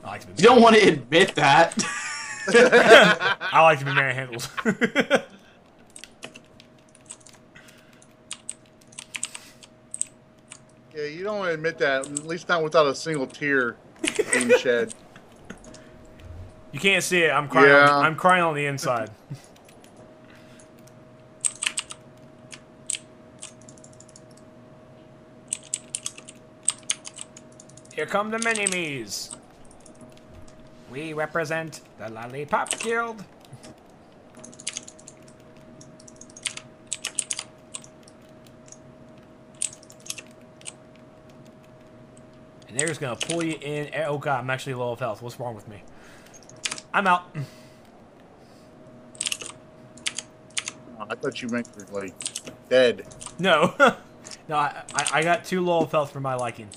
I like to be You don't want to admit that. I like to be manhandled. Yeah, you don't want to admit that, at least not without a single tear being shed. You can't see it. I'm crying. Yeah. I'm crying on the inside. Here come the mini-me's. We represent the Lollipop Guild. And they're just gonna pull you in. Oh god, I'm actually low of health. What's wrong with me? I'm out. Oh, I thought you meant you were, like, dead. No. No, I got too low of health for my liking.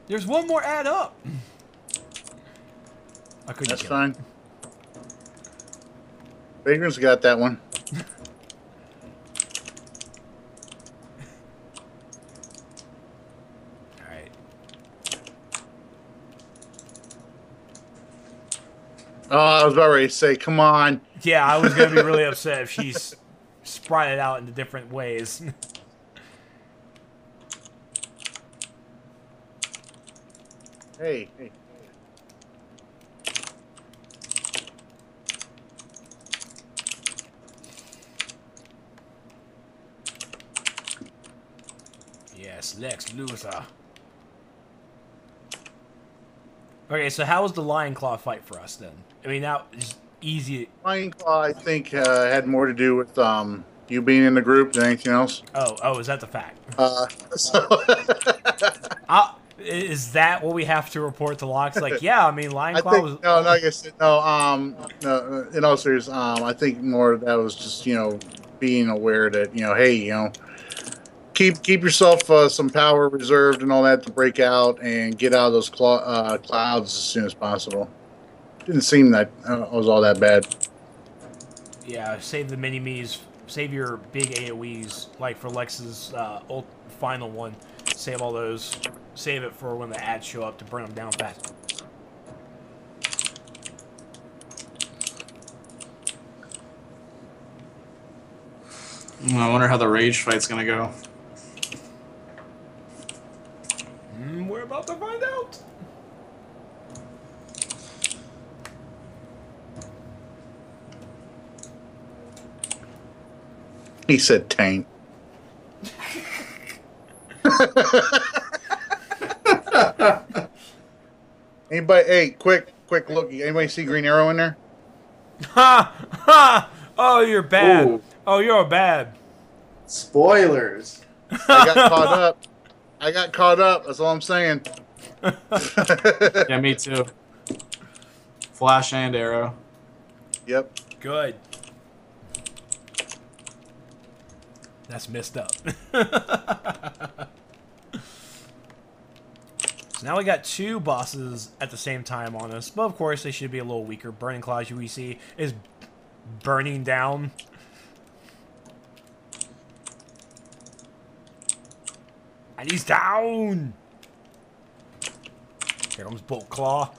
There's one more add up. I couldn't That's kill fine. Vagrant's got that one. Alright. Oh, I was about ready to say, come on. Yeah, I was going to be really upset if she's spread it out into different ways. Hey. Yes, Lex Luthor. Okay, so how was the Lion Claw fight for us then? I mean, now it's easy. Lion Claw, I think, had more to do with you being in the group than anything else. Oh, is that the fact? So Is that what we have to report to Locks? Like, yeah, I mean, Lion I Claw think was. no, I guess no. In all seriousness, I think more of that was just being aware that hey, keep yourself some power reserved and all that to break out and get out of those clouds as soon as possible. Didn't seem that was all that bad. Yeah, save the mini-me's. Save your big AoEs, like for Lex's final one. Save all those. Save it for when the ads show up to burn them down fast. I wonder how the rage fight's gonna go. We're about to find out. He said tank. Anybody? Hey, quick look! Anybody see Green Arrow in there? Ha! Ha! Oh, you're bad. Ooh. Oh, you're bad. Spoilers. I got caught up. That's all I'm saying. Yeah, me too. Flash and arrow. Yep. Good. That's messed up. So now we got two bosses at the same time on us, but of course they should be a little weaker. Burning Cloud, we see, is burning down. And he's down! Here comes Bolt Claw.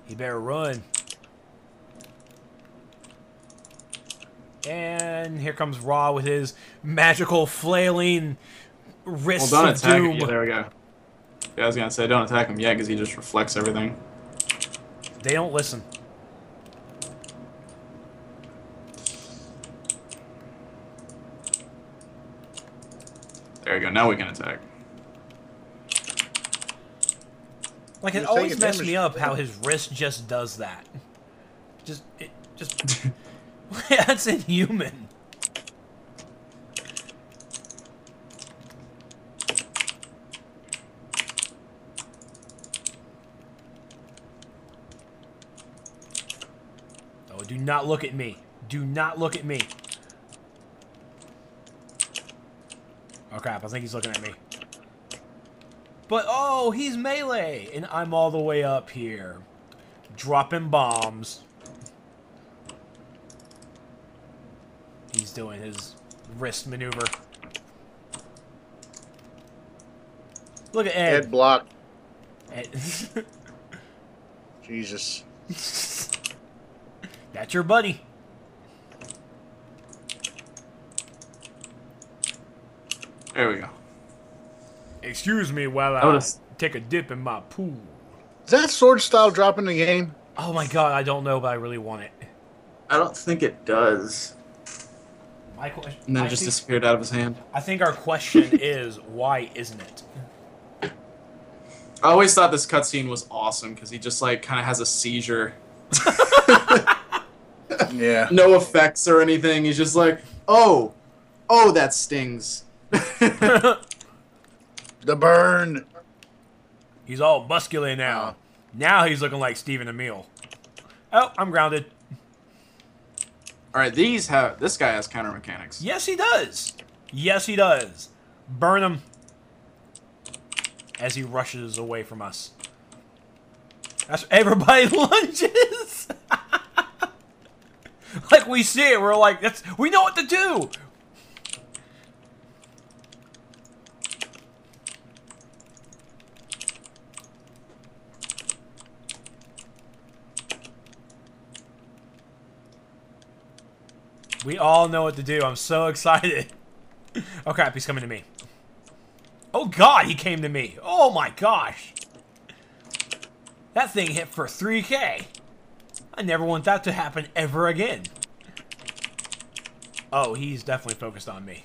He better run. And here comes Ra with his magical flailing wrists Well, don't of attack doom. him. Yeah, there we go. Yeah, I was gonna say don't attack him yet because he just reflects everything. They don't listen. There you go. Now we can attack. Like, it You're always taking messed damage. me up how his wrist just does that. Just. That's inhuman. Oh, do not look at me. Do not look at me. Oh crap, I think he's looking at me. But, oh, he's melee, and I'm all the way up here. Dropping bombs. He's doing his wrist maneuver. Look at Ed. Ed block. Ed. Jesus. That's your buddy. There we go. Excuse me while I Notice. take a dip in my pool. Is that sword style dropping the game? Oh my god, I don't know, but I really want it. I don't think it does. My question, And then it just disappeared out of his hand. I think our question is, why isn't it? I always thought this cutscene was awesome because he just like kind of has a seizure. Yeah. No effects or anything. He's just like, oh, that stings. The burn. He's all muscular now. Now he's looking like Stephen Emile. Oh, I'm grounded. All right, this guy has counter mechanics. Yes, he does. Yes, he does. Burn him. As he rushes away from us. That's everybody lunges. Like we see it, we're like, we know what to do. We all know what to do. I'm so excited. Oh crap, he's coming to me. Oh god, he came to me. Oh my gosh. That thing hit for 3K. I never want that to happen ever again. Oh, he's definitely focused on me.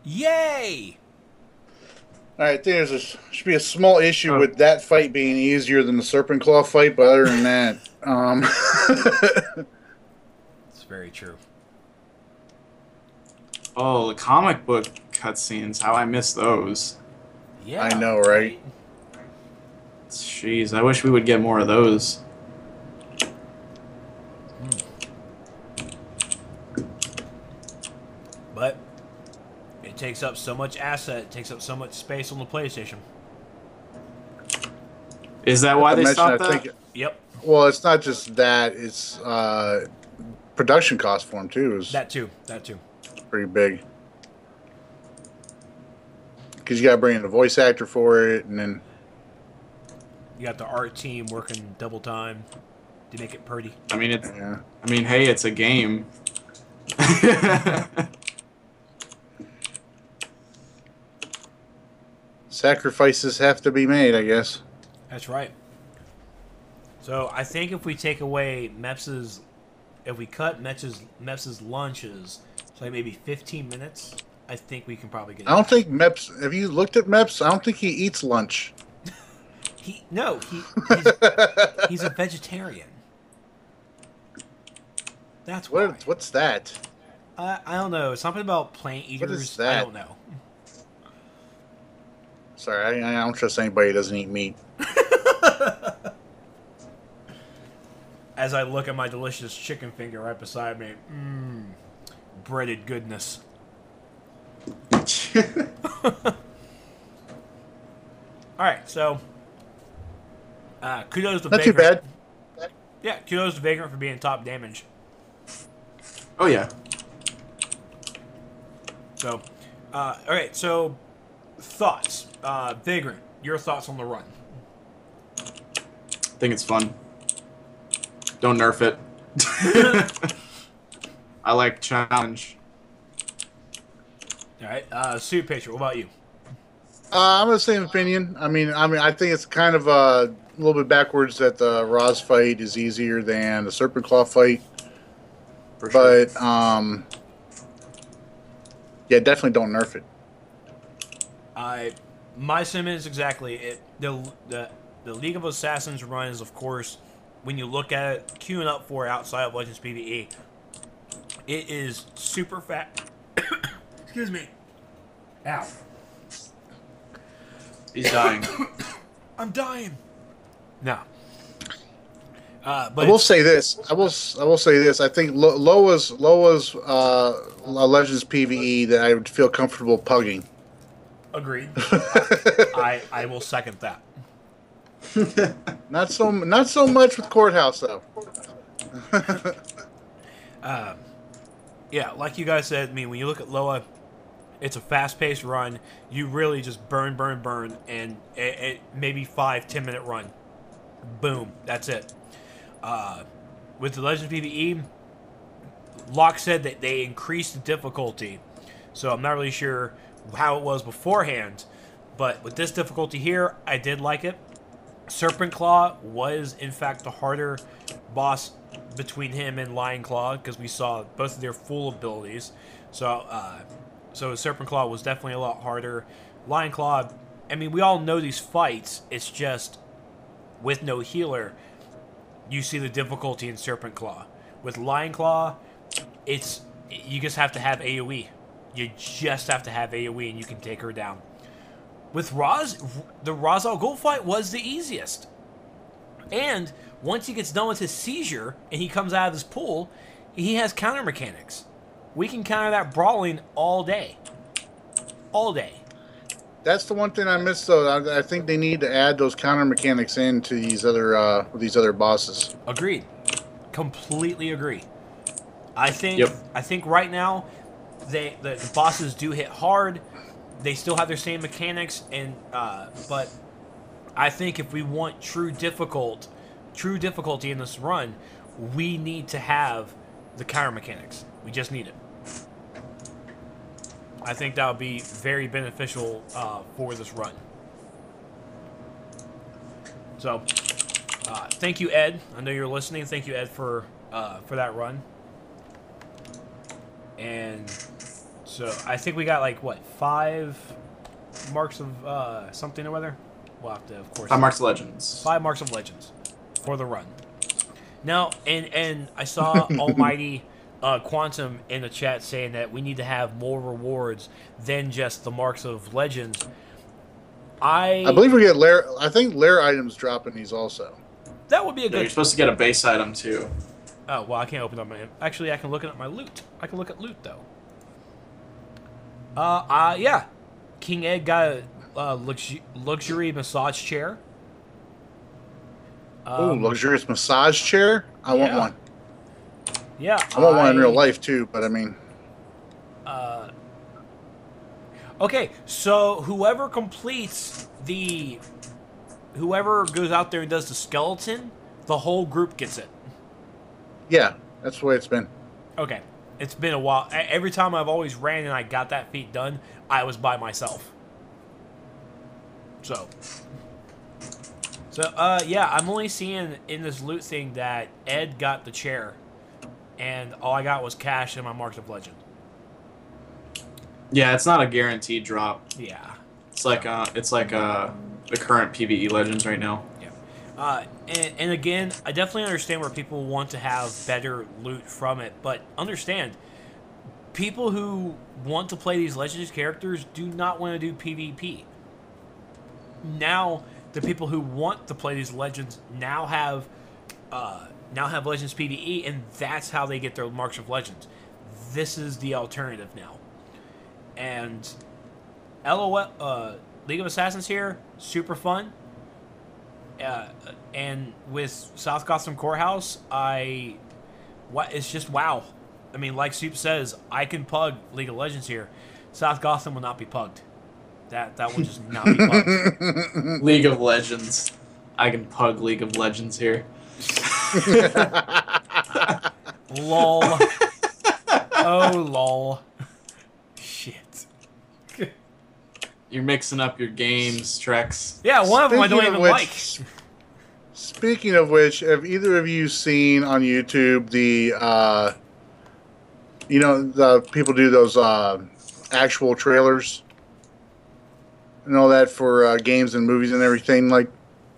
Yay! Alright, should be a small issue with that fight being easier than the Serpent Claw fight, but other than that, It's very true. Oh, the comic book cutscenes. How I miss those. Yeah. I know, right? Jeez, I wish we would get more of those. But it takes up so much asset, it takes up so much space on the PlayStation. Is that why they Mention, stopped I that? think, Yep. well, it's not just that; it's production cost for them too is That too. That too. pretty big. Because you got to bring in a voice actor for it, and then You got the art team working double time to make it pretty. I mean, yeah. hey, it's a game. Sacrifices have to be made, I guess. That's right. So I think if we take away if we cut Meps's lunches, so like maybe 15 minutes, I think we can probably get it. I don't think Meps. Have you looked at Meps? I don't think he eats lunch. He's a vegetarian. That's why. What's that? I don't know. Something about plant eaters. is that? I don't know. Sorry, I don't trust anybody who doesn't eat meat. As I look at my delicious chicken finger right beside me, breaded goodness. All right, so kudos to Not too Vagrant. bad. Yeah, kudos to Vagrant for being top damage. Oh yeah. So, all right. So, thoughts, Vagrant. Your thoughts on the run? Think it's fun. Don't nerf it. I like challenge. All right, Suit Patriot. What about you? I'm of the same opinion. I mean, I think it's kind of a little bit backwards that the Roz fight is easier than the Serpent Claw fight. For sure. But yeah, definitely don't nerf it. My sentiment is exactly it. The League of Assassins run is, of course, when you look at it, queuing up for outside of Legends PvE, it is super fat. Excuse me. Ow. He's dying. I'm dying. No. But I will say this. I will say this. I think Loa's Legends PVE that I would feel comfortable pugging. agreed. I will second that. Not so much with Courthouse though. Yeah, like you guys said, I mean, when you look at Loa, it's a fast-paced run. You really just burn, and it maybe 5-10 minute run. Boom, that's it. With the Legends PvE, Locke said that they increased the difficulty, so I'm not really sure how it was beforehand, but with this difficulty here, I did like it. Serpent Claw was, in fact, the harder boss between him and Lion Claw, because we saw both of their full abilities. So Serpent Claw was definitely a lot harder. Lion Claw, I mean, we all know these fights. It's just, with no healer, you see the difficulty in Serpent Claw. With Lion Claw, you just have to have AoE. You just have to have AoE and you can take her down. With Raz, the Ra's al Ghul fight was the easiest. And once he gets done with his seizure and he comes out of his pool, he has counter mechanics. We can counter that brawling all day. All day. That's the one thing I missed, though. I think they need to add those counter mechanics into these other bosses. Agreed. Completely agree. I think Yep. I think right now the bosses do hit hard. They still have their same mechanics, and but I think if we want true difficulty in this run, we need to have the counter mechanics. We just need it. I think that would be very beneficial for this run. So, thank you, Ed. I know you're listening. Thank you, Ed, for that run. And so I think we got like what 5 marks of something or other. We'll have to, of course. 5 marks of Legends. 5 marks of Legends for the run. Now, and I saw Almighty Quantum in the chat saying that we need to have more rewards than just the marks of Legends. I believe we get lair. I think lair items drop in these also. That would be a Yeah, good. you're supposed to get a base item too. Oh well, I can't open up my. Actually, I can look at my loot. I can look at loot though. Yeah, King Ed got a luxury massage chair. Ooh, luxurious massage chair. I want one. Yeah, I want one in real life too, but I mean. Okay, so whoever goes out there and does the skeleton, the whole group gets it. Yeah, that's the way it's been. Okay, it's been a while. Every time I've always ran and I got that feat done, I was by myself. So yeah, I'm only seeing in this loot thing that Ed got the chair, and all I got was cash and my marks of legend. Yeah, it's not a guaranteed drop. Yeah. It's like the current PvE Legends right now. Yeah. And again, I definitely understand where people want to have better loot from it, but understand, people who want to play these Legends characters do not want to do PvP. Now, the people who want to play these Legends now have Legends PvE, and that's how they get their marks of Legends. This is the alternative now. And LOL, League of Assassins here, super fun. And with South Gotham Courthouse, it's just wow. I mean, like Soup says, I can pug League of Legends here. South Gotham will not be pugged. That will just not be pugged. League of Legends. I can pug League of Legends here. Lol. Oh, lol. Shit. You're mixing up your games, Trex. Yeah, one of them I don't even like. Speaking of which, have either of you seen on YouTube the people do those actual trailers and all that for games and movies and everything like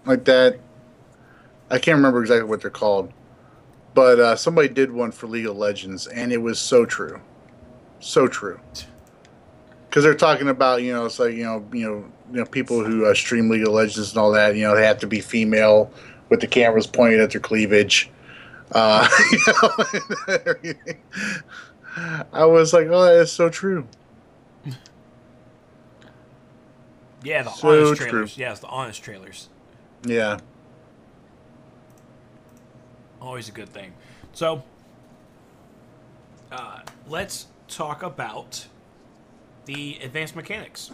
that? I can't remember exactly what they're called, but somebody did one for League of Legends, and it was so true, so true. Because they're talking about, it's like, people who stream League of Legends and all that, they have to be female with the cameras pointed at their cleavage. You know, everything. I was like, oh, that is so true. Yeah, the So honest true. trailers. Yes, the honest trailers. Yeah. Always a good thing. So, let's talk about the advanced mechanics.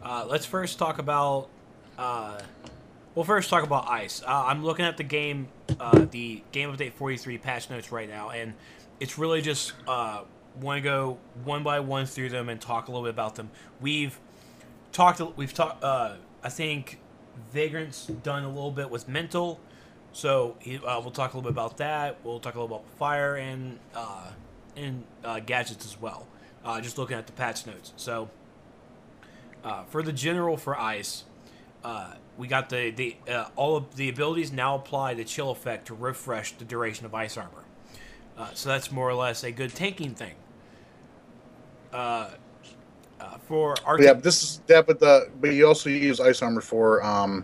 Let's first talk about. We'll first talk about ice. I'm looking at the game update 43 patch notes right now, and it's really just want to go one by one through them and talk a little bit about them. We've talked. I think Vagrant's done a little bit with mental, so we'll talk a little bit about that. We'll talk a little about fire and gadgets as well. Just looking at the patch notes. So for the general for ice, we got the all of the abilities now apply the chill effect to refresh the duration of ice armor. So that's more or less a good tanking thing. For Arctic, Yeah, but you also use ice armor for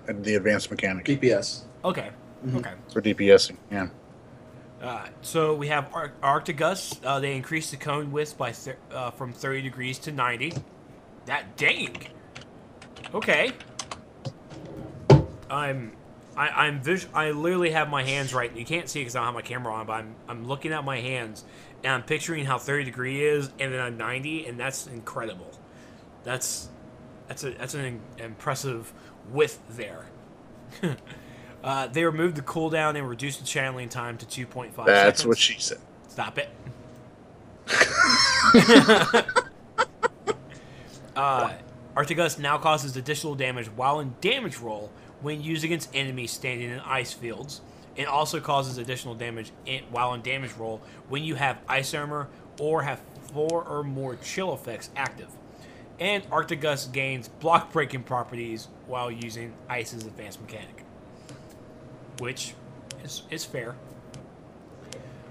the advanced mechanic DPS. okay, okay. for DPSing. Yeah. So we have Arctic Gusts. They increase the cone width by from 30 degrees to 90. That dang. Okay. I literally have my hands right. You can't see because I don't have my camera on, but I'm looking at my hands and I'm picturing how 30 degree is, and then I'm 90, and that's incredible. That's an impressive width there. They removed the cooldown and reduced the channeling time to 2.5 seconds. That's what she said. Stop it. Arctigus now causes additional damage while in damage roll when used against enemies standing in ice fields, and also causes additional damage while in damage roll when you have ice armor or have 4 or more chill effects active. And Arctigus gains block breaking properties while using Ice's advanced mechanic, which is fair.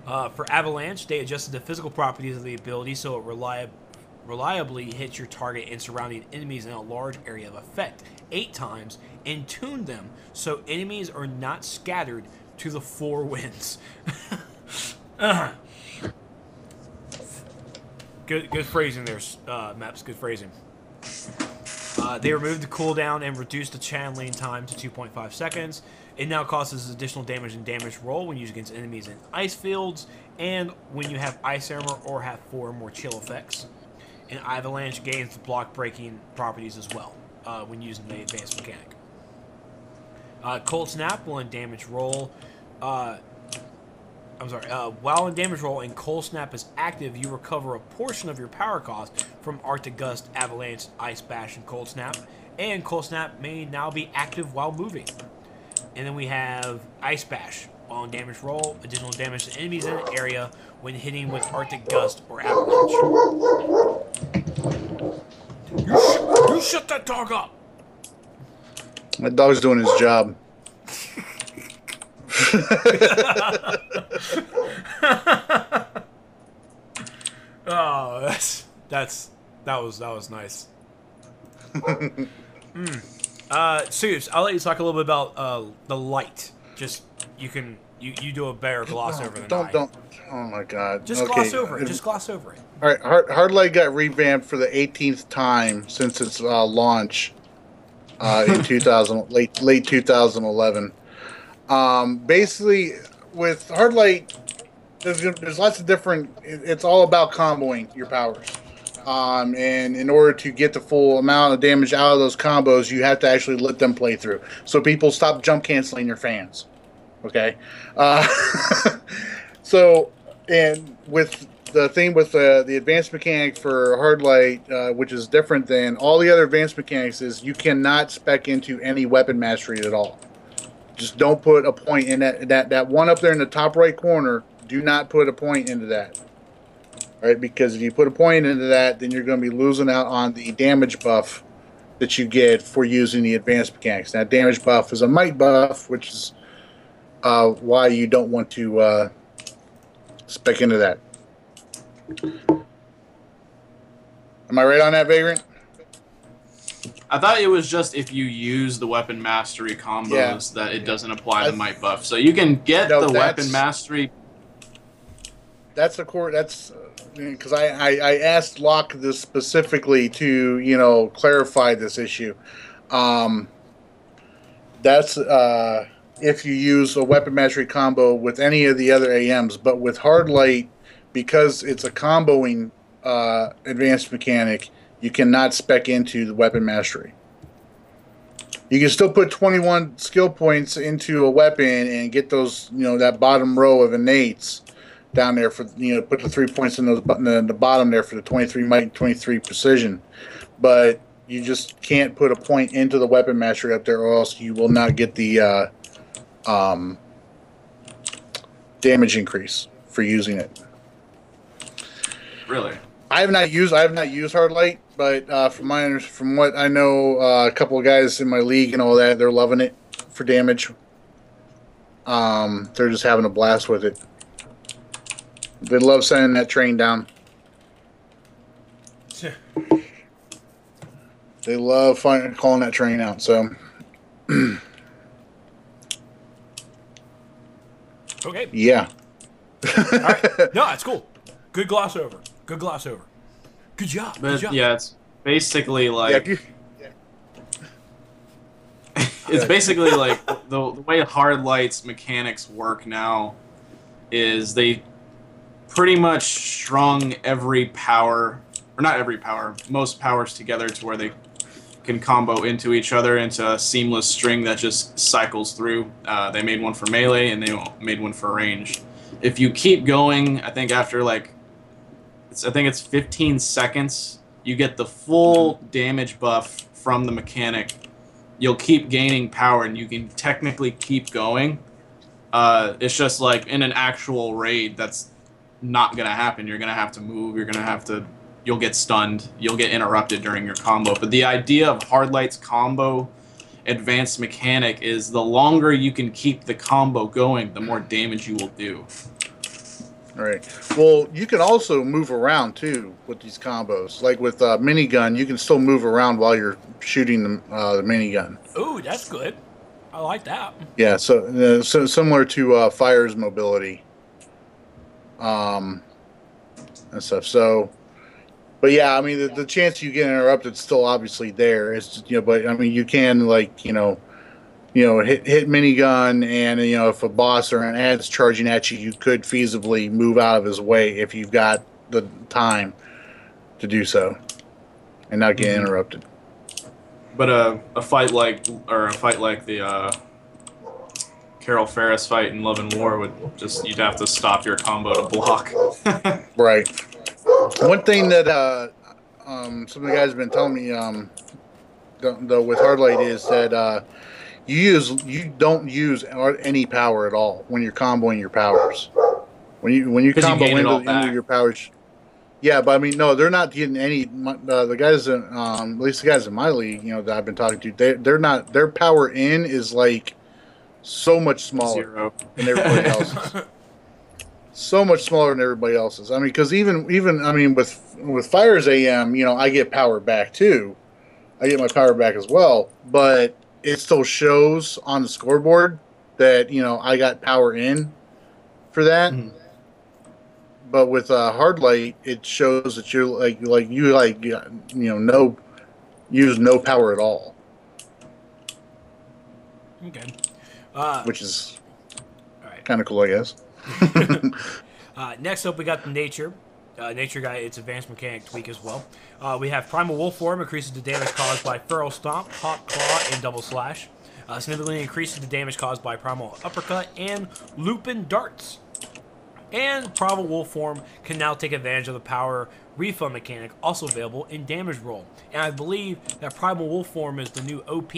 For Avalanche, they adjusted the physical properties of the ability so it reliably hits your target and surrounding enemies in a large area of effect 8 times, and tuned them so enemies are not scattered to the 4 winds. Good phrasing there, Maps. Good phrasing. They removed the cooldown and reduced the channeling time to 2.5 seconds. It now causes additional damage and damage roll when used against enemies in ice fields, and when you have ice armor or have 4 or more chill effects. And Avalanche gains the block breaking properties as well when using the advanced mechanic. Cold Snap will in damage roll. While in damage roll and Cold Snap is active, you recover a portion of your power cost from Arctic Gust, Avalanche, Ice Bash, and Cold Snap. And Cold Snap may now be active while moving. And then we have Ice Bash. While in damage roll, additional damage to enemies in an area when hitting with Arctic Gust or Avalanche. You shut that dog up! My dog's doing his job. Oh, that was nice. Seuss, I'll let you talk a little bit about the light. Just you do a better gloss over than I. Don't. Oh my God. Just gloss over it. Just gloss over it. All right, Hard Light got revamped for the 18th time since its launch in late 2011. Basically, with Hard Light, there's lots of different. It's all about comboing your powers, and in order to get the full amount of damage out of those combos, you have to actually let them play through. So people stop jump canceling your fans. Okay, so and with the thing with the advanced mechanic for Hard Light, which is different than all the other advanced mechanics, is you cannot spec into any weapon mastery at all. Just don't put a point in that one up there in the top right corner. Do not put a point into that. All right, because if you put a point into that, then you're going to be losing out on the damage buff that you get for using the advanced mechanics. That damage buff is a might buff, which is why you don't want to spec into that. Am I right on that, Vagrant? I thought it was just if you use the weapon mastery combos that it doesn't apply the might buff. So you can get the weapon mastery. That's the core. That's because I asked Locke this specifically to clarify this issue. That's if you use a weapon mastery combo with any of the other AMs, but with Hard Light, because it's a comboing advanced mechanic, you cannot spec into the weapon mastery. You can still put 21 skill points into a weapon and get those, that bottom row of innates down there for, put the 3 points in those the bottom there for the 23 might, 23 precision. But you just can't put a point into the weapon mastery up there, or else you will not get the damage increase for using it. Really? I have not used Hard Light, but from what I know, a couple of guys in my league and all that, they're loving it for damage. They're just having a blast with it. They love sending that train down. They love calling that train out. So, okay. Yeah. All right. No, that's cool. Good gloss over. Good job. Good job. Yeah, it's basically like it's basically like the way Hard Light's mechanics work now is they pretty much strung every power, or not every power, most powers together to where they can combo into each other into a seamless string that just cycles through. They made one for melee and they made one for range. If you keep going, I think after it's 15 seconds, you get the full damage buff from the mechanic. You'll keep gaining power and you can technically keep going. It's just like in an actual raid, that's not going to happen. You're going to have to move. You'll get stunned. You'll get interrupted during your combo. But the idea of Hard Light's combo advanced mechanic is the longer you can keep the combo going, the more damage you will do. All right. Well, you can also move around too with these combos. Like with minigun, you can still move around while you're shooting the minigun. Ooh, that's good. I like that. Yeah. So similar to Fire's mobility, and stuff. So, but yeah, I mean, the chance you get interrupted is still obviously there. It's just, but I mean, you can hit minigun, and if a boss or an ad's charging at you, you could feasibly move out of his way if you've got the time to do so, and not get interrupted. But a fight like the Carol Ferris fight in Love and War you'd have to stop your combo to block. Right. One thing that some of the guys have been telling me though with Hard Light is that you don't use any power at all when you're comboing your powers. When you combo into your powers, yeah. But I mean, no, they're not getting any. The guys, at least the guys in my league, that I've been talking to, they're not. Their power in is like so much smaller than everybody else's. So much smaller than everybody else's. I mean, because even I mean with Fire's AM, I get power back too. I get my power back as well, but it still shows on the scoreboard that I got power in for that. Mm-hmm. But with Hard Light, it shows that you're use no power at all. Okay, which is kind of cool, I guess. Next up, we got the Nature. Nature guy, its advanced mechanic tweak as well. We have Primal Wolf Form, increases the damage caused by Feral Stomp, Hawk Claw, and Double Slash. Significantly increases the damage caused by Primal Uppercut and Lupin Darts. And Primal Wolf Form can now take advantage of the power refund mechanic, also available in Damage Roll. And I believe that Primal Wolf Form is the new OP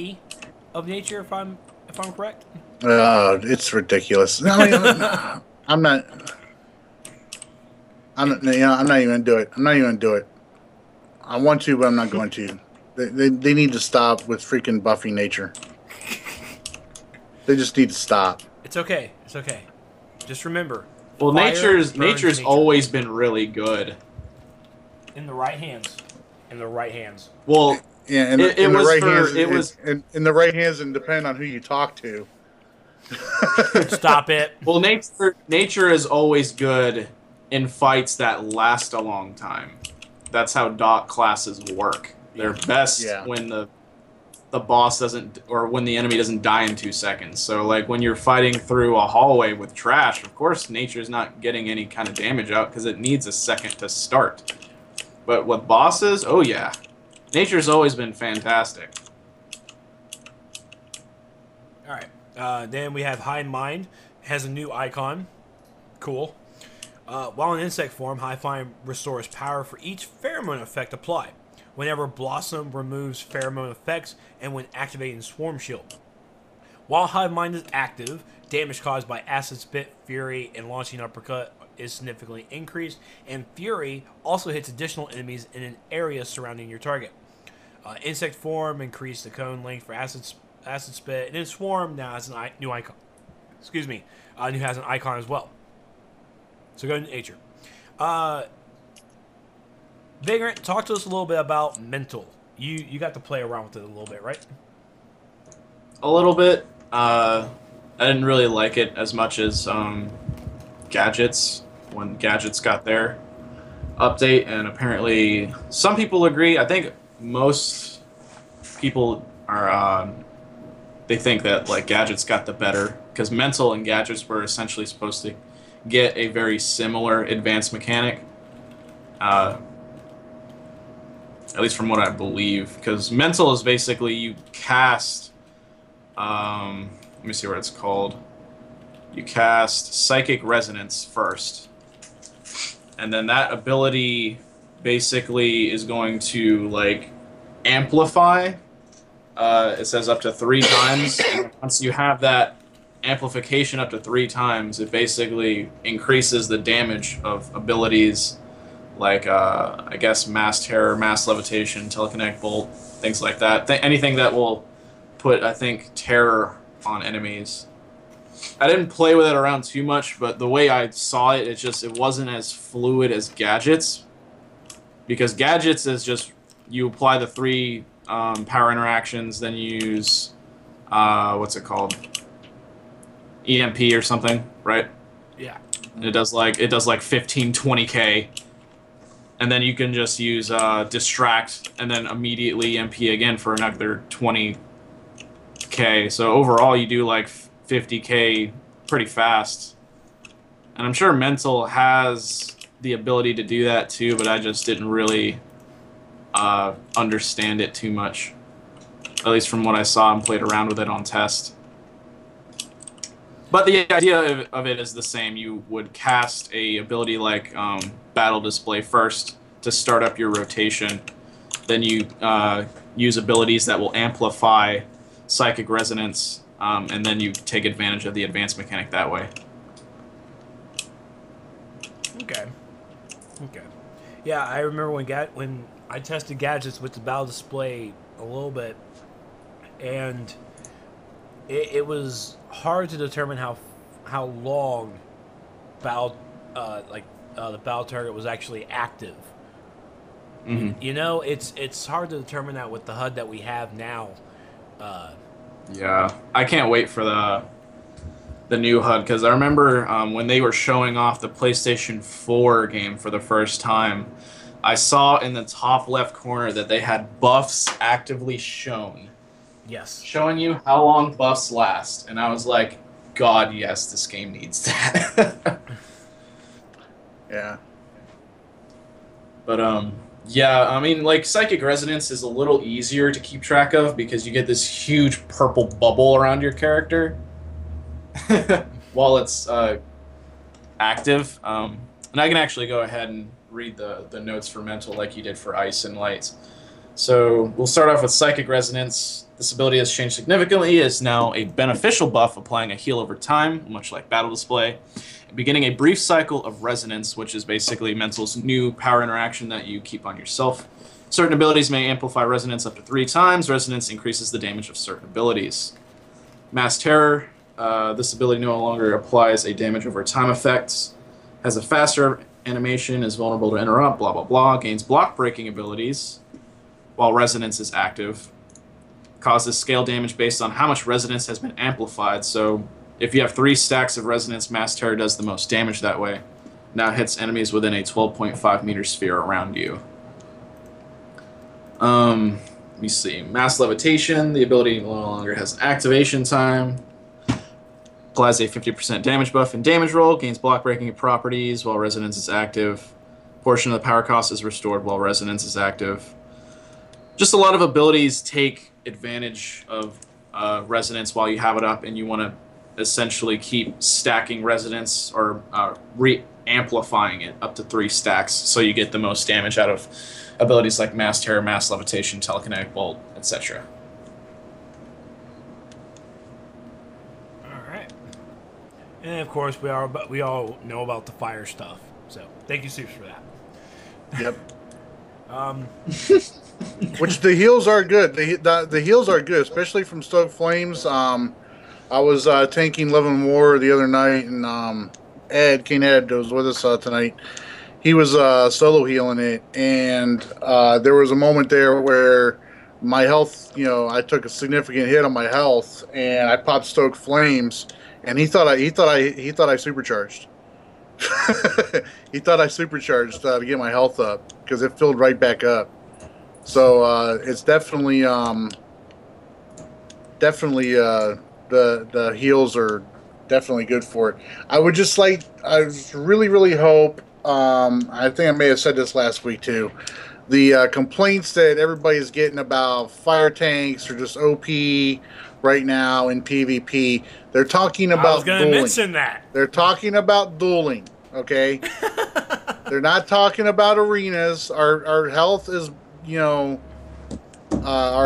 of Nature, if I'm correct. It's ridiculous. I'm not even gonna do it. I want to, but I'm not going to. They need to stop with freaking buffing Nature. They just need to stop. It's okay. Just remember. Well, nature's always been really good. In the right hands. Well, Yeah, and It in the was right for- hands, it was- in the right hands, and depend on who you talk to. Stop it. Well, nature is always good in fights that last a long time. That's how dot classes work. They're best Yeah. when the boss doesn't, or when the enemy doesn't die in 2 seconds. So like when you're fighting through a hallway with trash, of course nature's not getting any kind of damage out because it needs a second to start. But with bosses, oh yeah, nature's always been fantastic. All right. Then we have High Mind. Has a new icon. Cool. While in insect form, High Mind restores power for each pheromone effect applied. Whenever Blossom removes pheromone effects and when activating Swarm Shield. While Hive Mind is active, damage caused by Acid Spit, Fury, and Launching Uppercut is significantly increased, and Fury also hits additional enemies in an area surrounding your target. Insect form increased the cone length for Acid Spit, and then Swarm now has a new icon. Excuse me, new has an icon as well. So go to nature. Vagrant, talk to us a little bit about Mental. You got to play around with it a little bit, right? A little bit. I didn't really like it as much as Gadgets, when Gadgets got their update, and apparently some people agree. I think most people are they think that like Gadgets got the better, because Mental and Gadgets were essentially supposed to get a very similar advanced mechanic. At least from what I believe, because Mental is basically you cast, let me see what it's called. You cast Psychic Resonance first, and then that ability basically is going to like amplify. It says up to 3 times. And once you have that amplification up to 3 times, it basically increases the damage of abilities like, I guess, Mass Terror, Mass Levitation, Telekinetic Bolt, things like that. Anything that will put, I think, terror on enemies. I didn't play with it around too much, but the way I saw it, it wasn't as fluid as Gadgets. Because Gadgets is just, you apply the 3 power interactions, then you use, what's it called? EMP or something, right? Yeah. And it does like 15, 20k. And then you can just use Distract and then immediately EMP again for another 20k. So overall, you do like 50k pretty fast. And I'm sure Mental has the ability to do that too, but I just didn't really understand it too much. At least from what I saw and played around with it on test. But the idea of it is the same. You would cast a ability like Battle Display first to start up your rotation. Then you use abilities that will amplify Psychic Resonance, and then you take advantage of the advanced mechanic that way. Okay. Yeah, I remember when I tested Gadgets with the Battle Display a little bit, and it was hard to determine how long the battle target was actually active. Mm-hmm. You know, it's hard to determine that with the HUD that we have now. Yeah, I can't wait for the new HUD, because I remember when they were showing off the PlayStation 4 game for the first time, I saw in the top left corner that they had buffs actively shown. Yes. Showing you how long buffs last, and I was like, God, yes, this game needs that. Yeah. But yeah, I mean, like, Psychic Resonance is a little easier to keep track of because you get this huge purple bubble around your character while it's active. And I can actually go ahead and read the notes for Mental like you did for Ice and Light. So we'll start off with Psychic Resonance. This ability has changed significantly. It's now a beneficial buff, applying a heal over time, much like Battle Display. Beginning a brief cycle of Resonance, which is basically Mental's new power interaction that you keep on yourself. Certain abilities may amplify Resonance up to 3 times. Resonance increases the damage of certain abilities. Mass Terror. This ability no longer applies a damage over time effect. Has a faster animation, is vulnerable to interrupt, blah, blah, blah. Gains block breaking abilities. while resonance is active. Causes scale damage based on how much resonance has been amplified. So if you have 3 stacks of resonance, Mass Terror does the most damage that way. Now hits enemies within a 12.5 meter sphere around you. Let me see. Mass Levitation. The ability no longer has an activation time. Applies a 50% damage buff and damage roll. Gains block breaking properties while resonance is active. Portion of the power cost is restored while resonance is active. Just a lot of abilities take advantage of resonance while you have it up, and you want to essentially keep stacking resonance or re-amplifying it up to 3 stacks so you get the most damage out of abilities like Mass Terror, Mass Levitation, Telekinetic Bolt, etc. All right. And of course, we all know about the fire stuff. So thank you, Soups, for that. Yep. Which the heals are good. The heals are good, especially from Stoke Flames. I was tanking Love and War the other night, and King Ed was with us tonight. He was solo healing it, and there was a moment there where my health, I took a significant hit on my health, and I popped Stoke Flames, and he thought I supercharged. He thought I supercharged to get my health up because it filled right back up. So it's definitely the heals are definitely good for it. I really hope. I think I may have said this last week too. The complaints that everybody's getting about fire tanks are just OP right now in PvP. They're talking about. I was going to mention that. They're talking about dueling. Okay. They're not talking about arenas. Our health is, our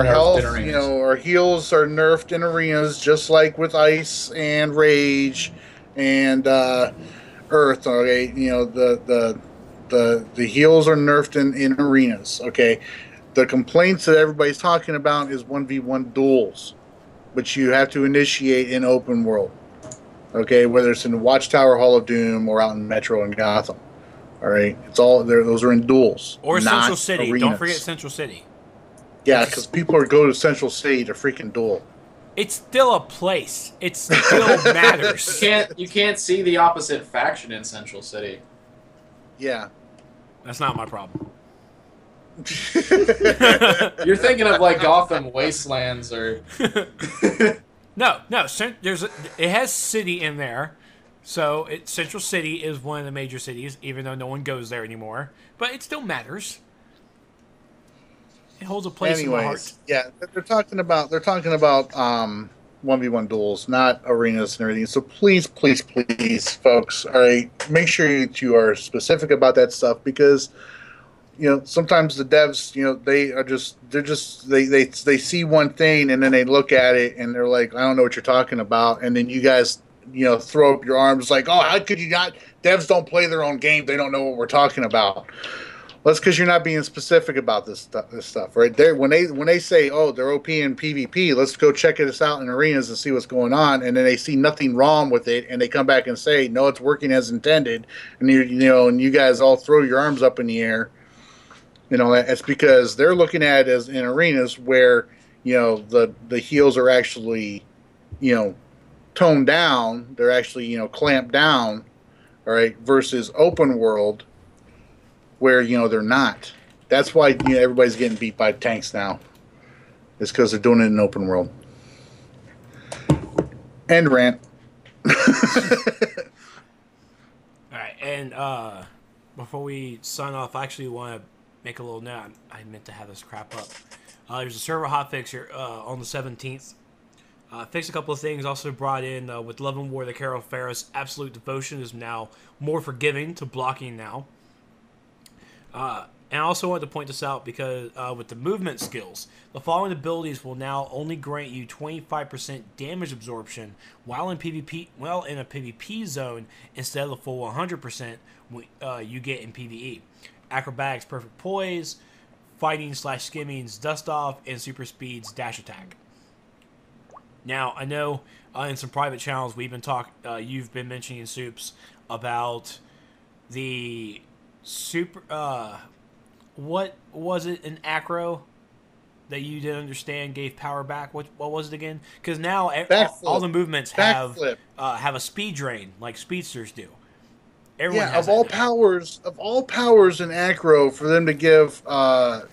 health, our heals are nerfed in arenas, just like with Ice and Rage and Earth. Okay, the heals are nerfed in arenas. Okay, the complaints that everybody's talking about is 1v1 duels, which you have to initiate in open world. Okay, whether it's in Watchtower, Hall of Doom, or out in Metro and Gotham. All right, it's all there. Those are in duels or not Central City. Arenas. Don't forget Central City. Yeah, because people are going to Central City to freaking duel. It's still a place. It still matters. You can't see the opposite faction in Central City. Yeah, that's not my problem. You're thinking of like Gotham Wastelands or. No. It has city in there, so Central City is one of the major cities, even though no one goes there anymore. But it still matters. It holds a place in my heart. Yeah, they're talking about 1v1 duels, not arenas and everything. So please, folks, all right, make sure you are specific about that stuff because. Sometimes the devs, they see one thing and then they look at it and they're like, I don't know what you're talking about. And then you guys, throw up your arms like, oh, how could you not? Devs don't play their own game. They don't know what we're talking about. Well, that's because you're not being specific about this stuff, right? There, when they say, oh, they're OP in PvP, let's go check this out in arenas and see what's going on. And then they see nothing wrong with it, and they come back and say, no, it's working as intended. And and you guys all throw your arms up in the air. It's because they're looking at it as in arenas where, the heals are actually, toned down. They're actually, clamped down, all right, versus open world where, they're not. That's why, everybody's getting beat by tanks now. It's because they're doing it in open world. End rant. All right, and before we sign off, I actually want to make a little note. I meant to have this crap up. There's a server hotfix here on the 17th. Fixed a couple of things. Also brought in with Love and War, the Carol Ferris Absolute Devotion is now more forgiving to blocking now. And I also wanted to point this out because with the movement skills, the following abilities will now only grant you 25% damage absorption while in a PvP zone instead of the full 100% you get in PvE. Acrobatics, Perfect Poise, Fighting / Skimming's Dust Off, and Super Speed's Dash Attack. Now, I know in some private channels you've been mentioning, Soups, about the super, what was it in Acro? that you didn't understand gave power back? What was it again? Because now all the movements have a speed drain like speedsters do. Everyone has of all powers in Acro, for them to give a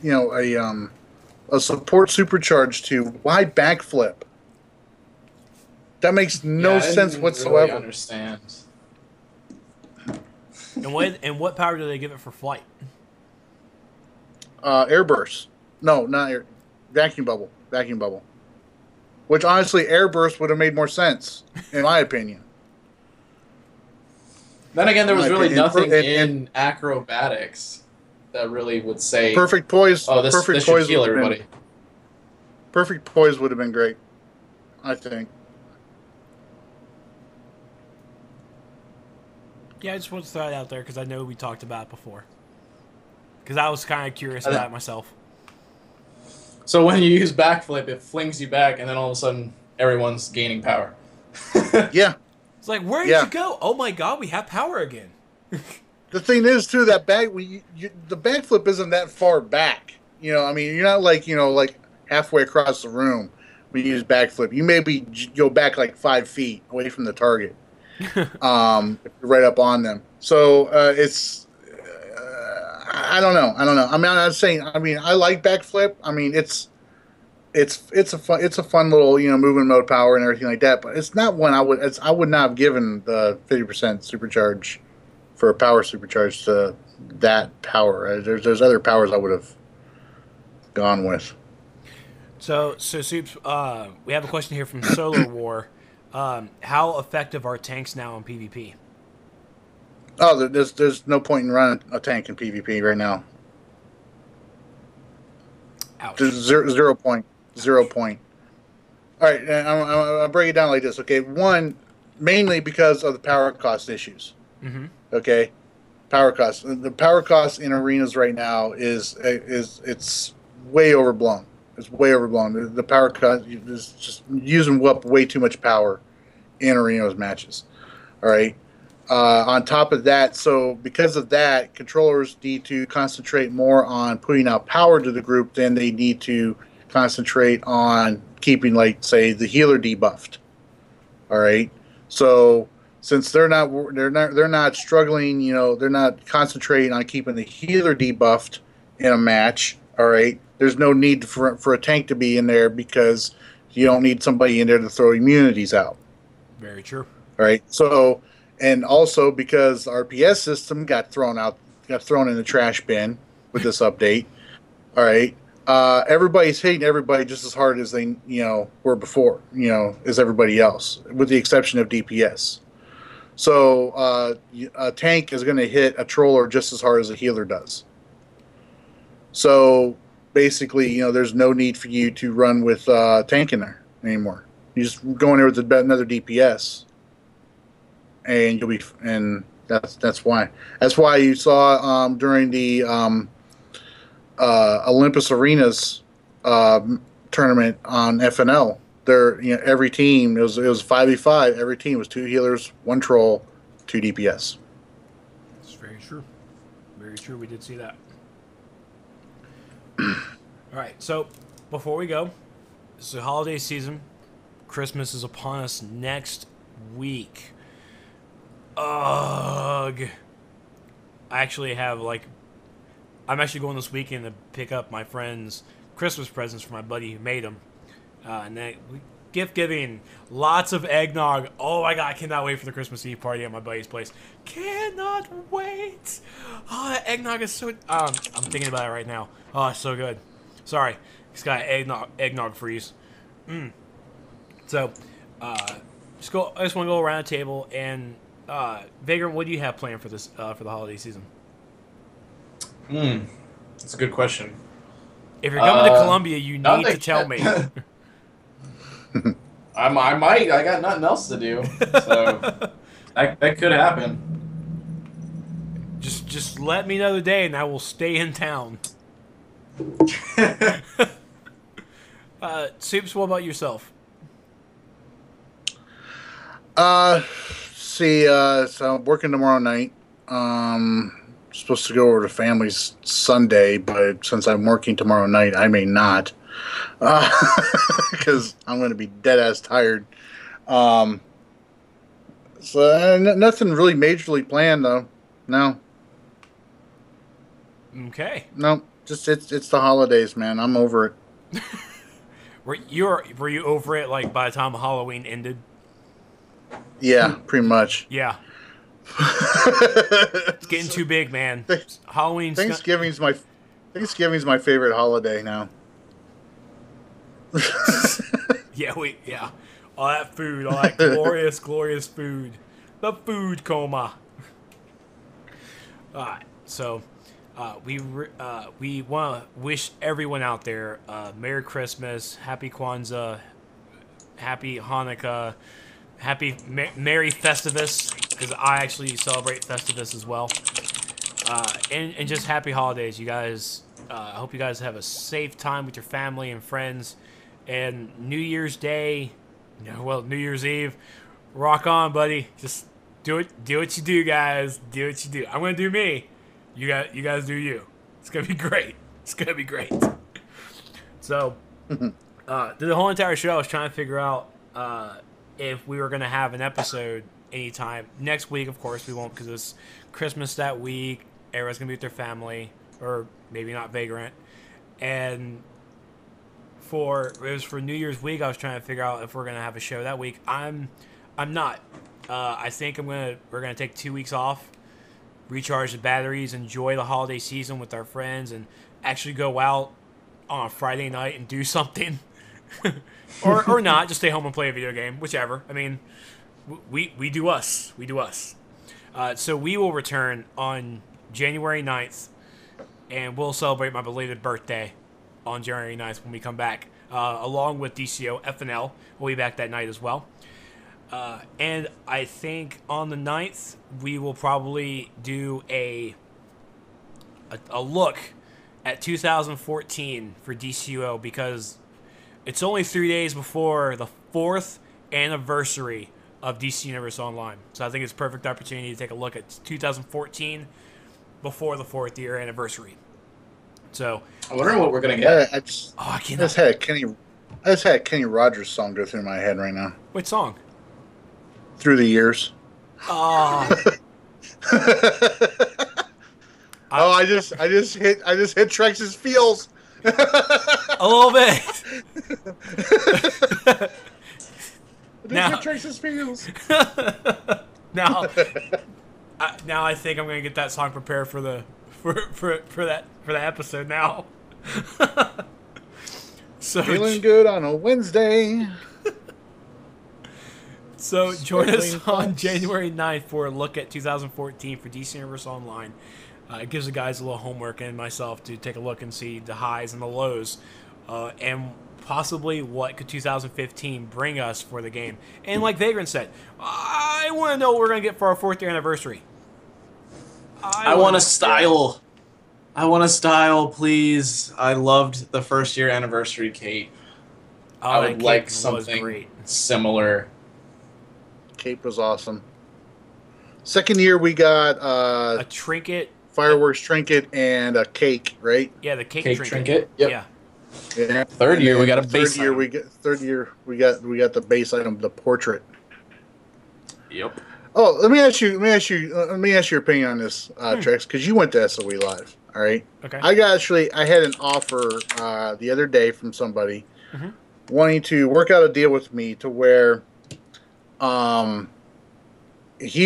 support supercharge to, why backflip? That makes no sense whatsoever. Really understand. And what power do they give it for flight? Air burst. No, not air. Vacuum bubble. Vacuum bubble. Which honestly, air burst would have made more sense, in my opinion. Then again, there was really nothing in acrobatics that really would say perfect poise. Oh, this should heal everybody. Perfect poise would have been great, I think. Yeah, I just want to throw it out there because I know we talked about it before. Because I was kind of curious about it myself. So when you use backflip, it flings you back, and then all of a sudden, everyone's gaining power. Yeah. It's like, where did you go? Oh my god, we have power again. The thing is, too, that the backflip isn't that far back. You know, I mean, you're not like halfway across the room when you use backflip. You maybe go back like 5 feet away from the target. Right up on them. So it's I don't know. I mean, I'm saying. I mean, I like backflip. I mean, it's a fun little movement mode power and everything like that. But it's not one I would not have given the 50% supercharge for a power supercharge to that power. There's other powers I would have gone with. So Soups, we have a question here from Solar War. How effective are tanks now in PvP? Oh, there's no point in running a tank in PvP right now. Ouch. There's zero point. All right, and I'll break it down like this. Okay, one, mainly because of the power cost issues. Mm-hmm. Okay, power costs. The power costs in arenas right now is it's way overblown. It's way overblown. The power cut is just using up way too much power in arenas matches. All right. On top of that, so because of that, controllers need to concentrate more on putting out power to the group than they need to concentrate on keeping, like, say, the healer debuffed. All right. So since they're not struggling, they're not concentrating on keeping the healer debuffed in a match. All right. There's no need for a tank to be in there because you don't need somebody in there to throw immunities out. Very true. All right. So, and also because the RPS system got thrown in the trash bin with this update. All right. Everybody's hitting everybody just as hard as they, were before, as everybody else, with the exception of DPS. So, a tank is going to hit a troller just as hard as a healer does. So, basically, there's no need for you to run with tank in there anymore. You just go in there with another DPS, and that's why. That's why you saw during the Olympus Arenas tournament on FNL. There, every team it was 5v5. Every team was 2 healers, 1 troll, 2 DPS. That's very true. Very true. We did see that. All right, so before we go, it's the holiday season. Christmas is upon us next week. Ugh. I actually have, I'm actually going this weekend to pick up my friend's Christmas presents for my buddy who made them. And then gift giving, lots of eggnog. Oh my god, I cannot wait for the Christmas Eve party at my buddy's place. Cannot wait. Oh, that eggnog is so... I'm thinking about it right now. Oh, it's so good. Sorry, it's got eggnog freeze. So, I just want to go around the table and Vagrant, what do you have planned for this for the holiday season? That's a good question. If you're coming to Columbia, you need to tell me. I might. I got nothing else to do, so that could happen. Just let me know the day, and I will stay in town. Soups, what about yourself? So I'm working tomorrow night. Supposed to go over to family's Sunday, but since I'm working tomorrow night, I may not. because I'm going to be dead ass tired. Um, nothing really majorly planned though. No, Okay. no, just it's the holidays, man. I'm over it. Were you over it like by the time Halloween ended? Yeah, pretty much. Yeah. It's getting too big, man. Halloween's Thanksgiving's my favorite holiday now. yeah. All that food, all that glorious, glorious food. The food coma. Alright, so we want to wish everyone out there Merry Christmas, Happy Kwanzaa, Happy Hanukkah, Merry Festivus, because I actually celebrate Festivus as well. And just happy holidays, you guys. I hope you guys have a safe time with your family and friends. And New Year's Day, New Year's Eve, rock on, buddy. Just do what you do, guys. Do what you do. I'm gonna do me. You guys do you. It's gonna be great. It's gonna be great. So, through the whole entire show, I was trying to figure out if we were gonna have an episode anytime next week. Of course, we won't because it's Christmas that week. Everyone's gonna be with their family, or maybe not Vagrant. And it was for New Year's week. I was trying to figure out if we're gonna have a show that week. I'm not. I think we're gonna take 2 weeks off, recharge the batteries, enjoy the holiday season with our friends, and actually go out on a Friday night and do something, or not. Just stay home and play a video game, whichever. I mean, we do us. We do us. So we will return on January 9th, and we'll celebrate my belated birthday on January 9th when we come back, along with DCO FNL. We'll be back that night as well. And I think on the 9th, we will probably do a look at 2014 for DCUO, because it's only 3 days before the 4th anniversary of DC Universe Online. So I think it's a perfect opportunity to take a look at 2014 before the 4th year anniversary. So I wonder what we're gonna get. I just had a Kenny Rogers song go through my head right now. What song? Through the Years. Oh. I just hit Trex's feels. A little bit. Hit Trex's feels. Now I think I'm gonna get that song prepared for that episode now. So feeling good on a Wednesday. So join us on January 9th for a look at 2014 for DC Universe Online. It gives the guys a little homework and myself to take a look and see the highs and the lows, and possibly what could 2015 bring us for the game. And like Vagrant said, I want to know what we're going to get for our 4th year anniversary. I want a style. I want a style, please. I loved the 1st year anniversary cape. I would like something similar. Cape was awesome. 2nd year we got a trinket, fireworks trinket, and a cake, right? Yeah, the cake trinket. Yep. Yeah. 3rd year we got a base. Third year we got the base item, the portrait. Yep. Oh, let me ask you your opinion on this, Trex, because you went to SOE Live. All right. Okay. I had an offer the other day from somebody wanting to work out a deal with me to where they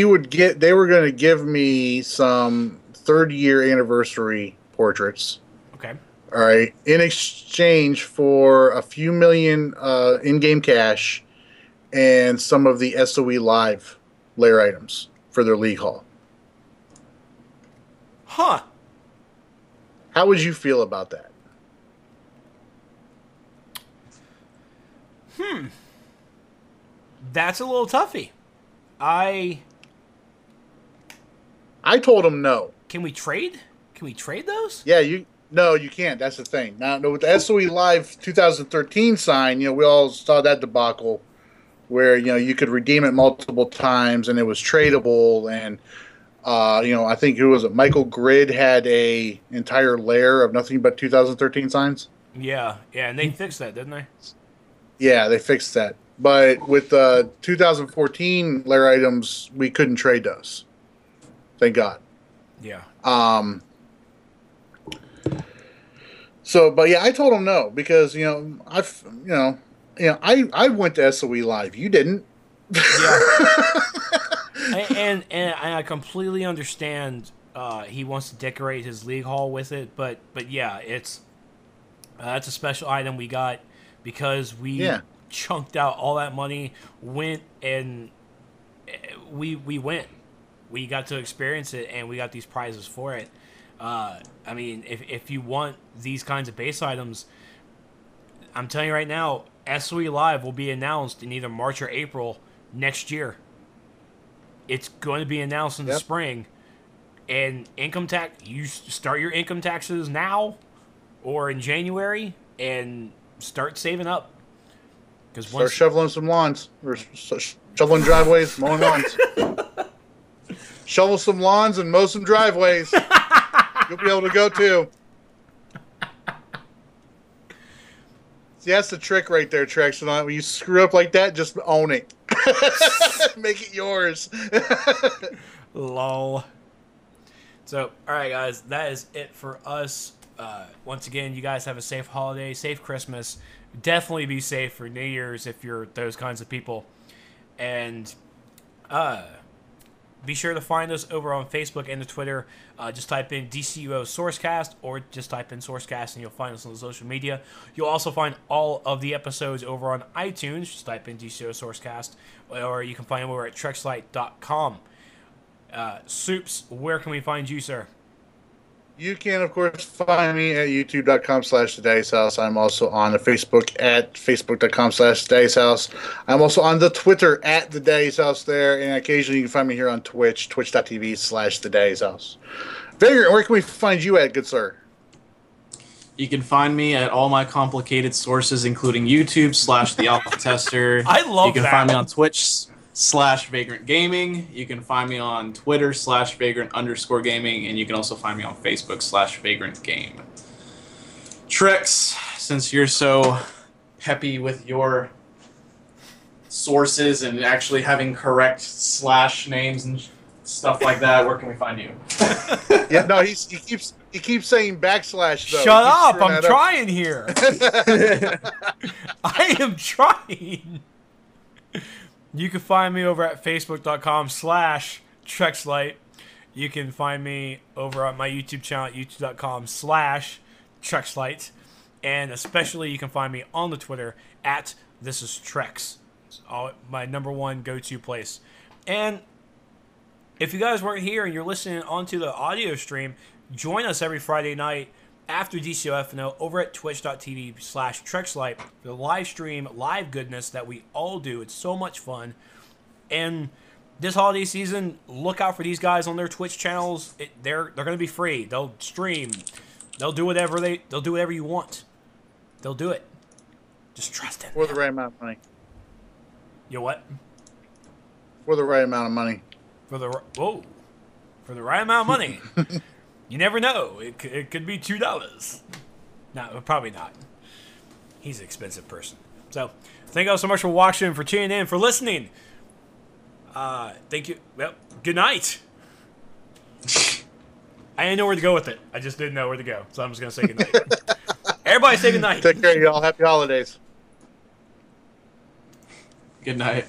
were going to give me some 3rd year anniversary portraits. Okay. All right, in exchange for a few million in-game cash and some of the SOE Live layer items for their League Hall. Huh. How would you feel about that? That's a little toughy. I told him no. Can we trade? Can we trade those? Yeah, No, you can't. That's the thing. Now, with the SOE Live 2013 sign, we all saw that debacle where, you could redeem it multiple times and it was tradable. And, I think Michael Grid had a entire layer of nothing but 2013 signs. Yeah, and they fixed that, didn't they? Yeah, they fixed that. But with the 2014 layer items, we couldn't trade those. Thank God. Yeah. So, but yeah, I told him no because I went to SOE Live. You didn't. Yeah. and I completely understand. He wants to decorate his league hall with it, but yeah, it's that's a special item we got because we chunked out all that money, went and we went. We got to experience it, and we got these prizes for it. I mean, if you want these kinds of base items, I'm telling you right now, SOE Live will be announced in either March or April next year. It's going to be announced in the spring. And income tax, you start your income taxes now or in January and start saving up. Because start shoveling some lawns or shoveling driveways, mowing lawns. Shovel some lawns and mow some driveways. You'll be able to go too. See, that's the trick right there, Trex. When you screw up like that, just own it. Make it yours. Lol. So, alright guys, that is it for us. Once again, you guys have a safe holiday, safe Christmas. Definitely be safe for New Year's if you're those kinds of people. And, be sure to find us over on Facebook and the Twitter. Just type in DCUO SourceCast or just type in SourceCast and you'll find us on the social media. You'll also find all of the episodes over on iTunes. Just type in DCUO SourceCast or you can find them over at Trexlight.com. Soups, where can we find you, sir? You can, of course, find me at youtube.com/thedaddy'shouse. I'm also on the Facebook at facebook.com/thedaddy'shouse. I'm also on the Twitter at the Daddy's House there, and occasionally you can find me here on Twitch, twitch.tv/thedaddy'shouse. Vagrant, where can we find you at, good sir? You can find me at all my complicated sources, including YouTube /The Alpha Tester. I love that. You can find me on Twitch /Vagrant Gaming. You can find me on Twitter /Vagrant_gaming, and you can also find me on Facebook /Vagrant Game. Trex, since you're so peppy with your sources and actually having correct slash names and stuff like that, where can we find you? Yeah, no, he keeps saying backslash though. Shut up! I'm trying here. I am trying. You can find me over at facebook.com/Trexlight. You can find me over on my YouTube channel at youtube.com/Trexlight. And especially you can find me on the Twitter at ThisIsTrex. It's my #1 go-to place. And if you guys weren't here and you're listening onto the audio stream, join us every Friday night after DCOFNO over at twitch.tv/Trexlight for the live stream, live goodness that we all do. It's so much fun. And this holiday season, look out for these guys on their Twitch channels. They're going to be free. They'll stream. They'll do whatever they'll do whatever you want. They'll do it. Just trust in For the right amount of money. You what? For the right amount of money. For the right amount of money. You never know. It could be $2. No, probably not. He's an expensive person. So, thank you all so much for watching, for tuning in, for listening. Thank you. Well, good night. I didn't know where to go with it. I just didn't know where to go. So I'm just going to say good night. Everybody say good night. Take care, y'all. Happy holidays. Good night.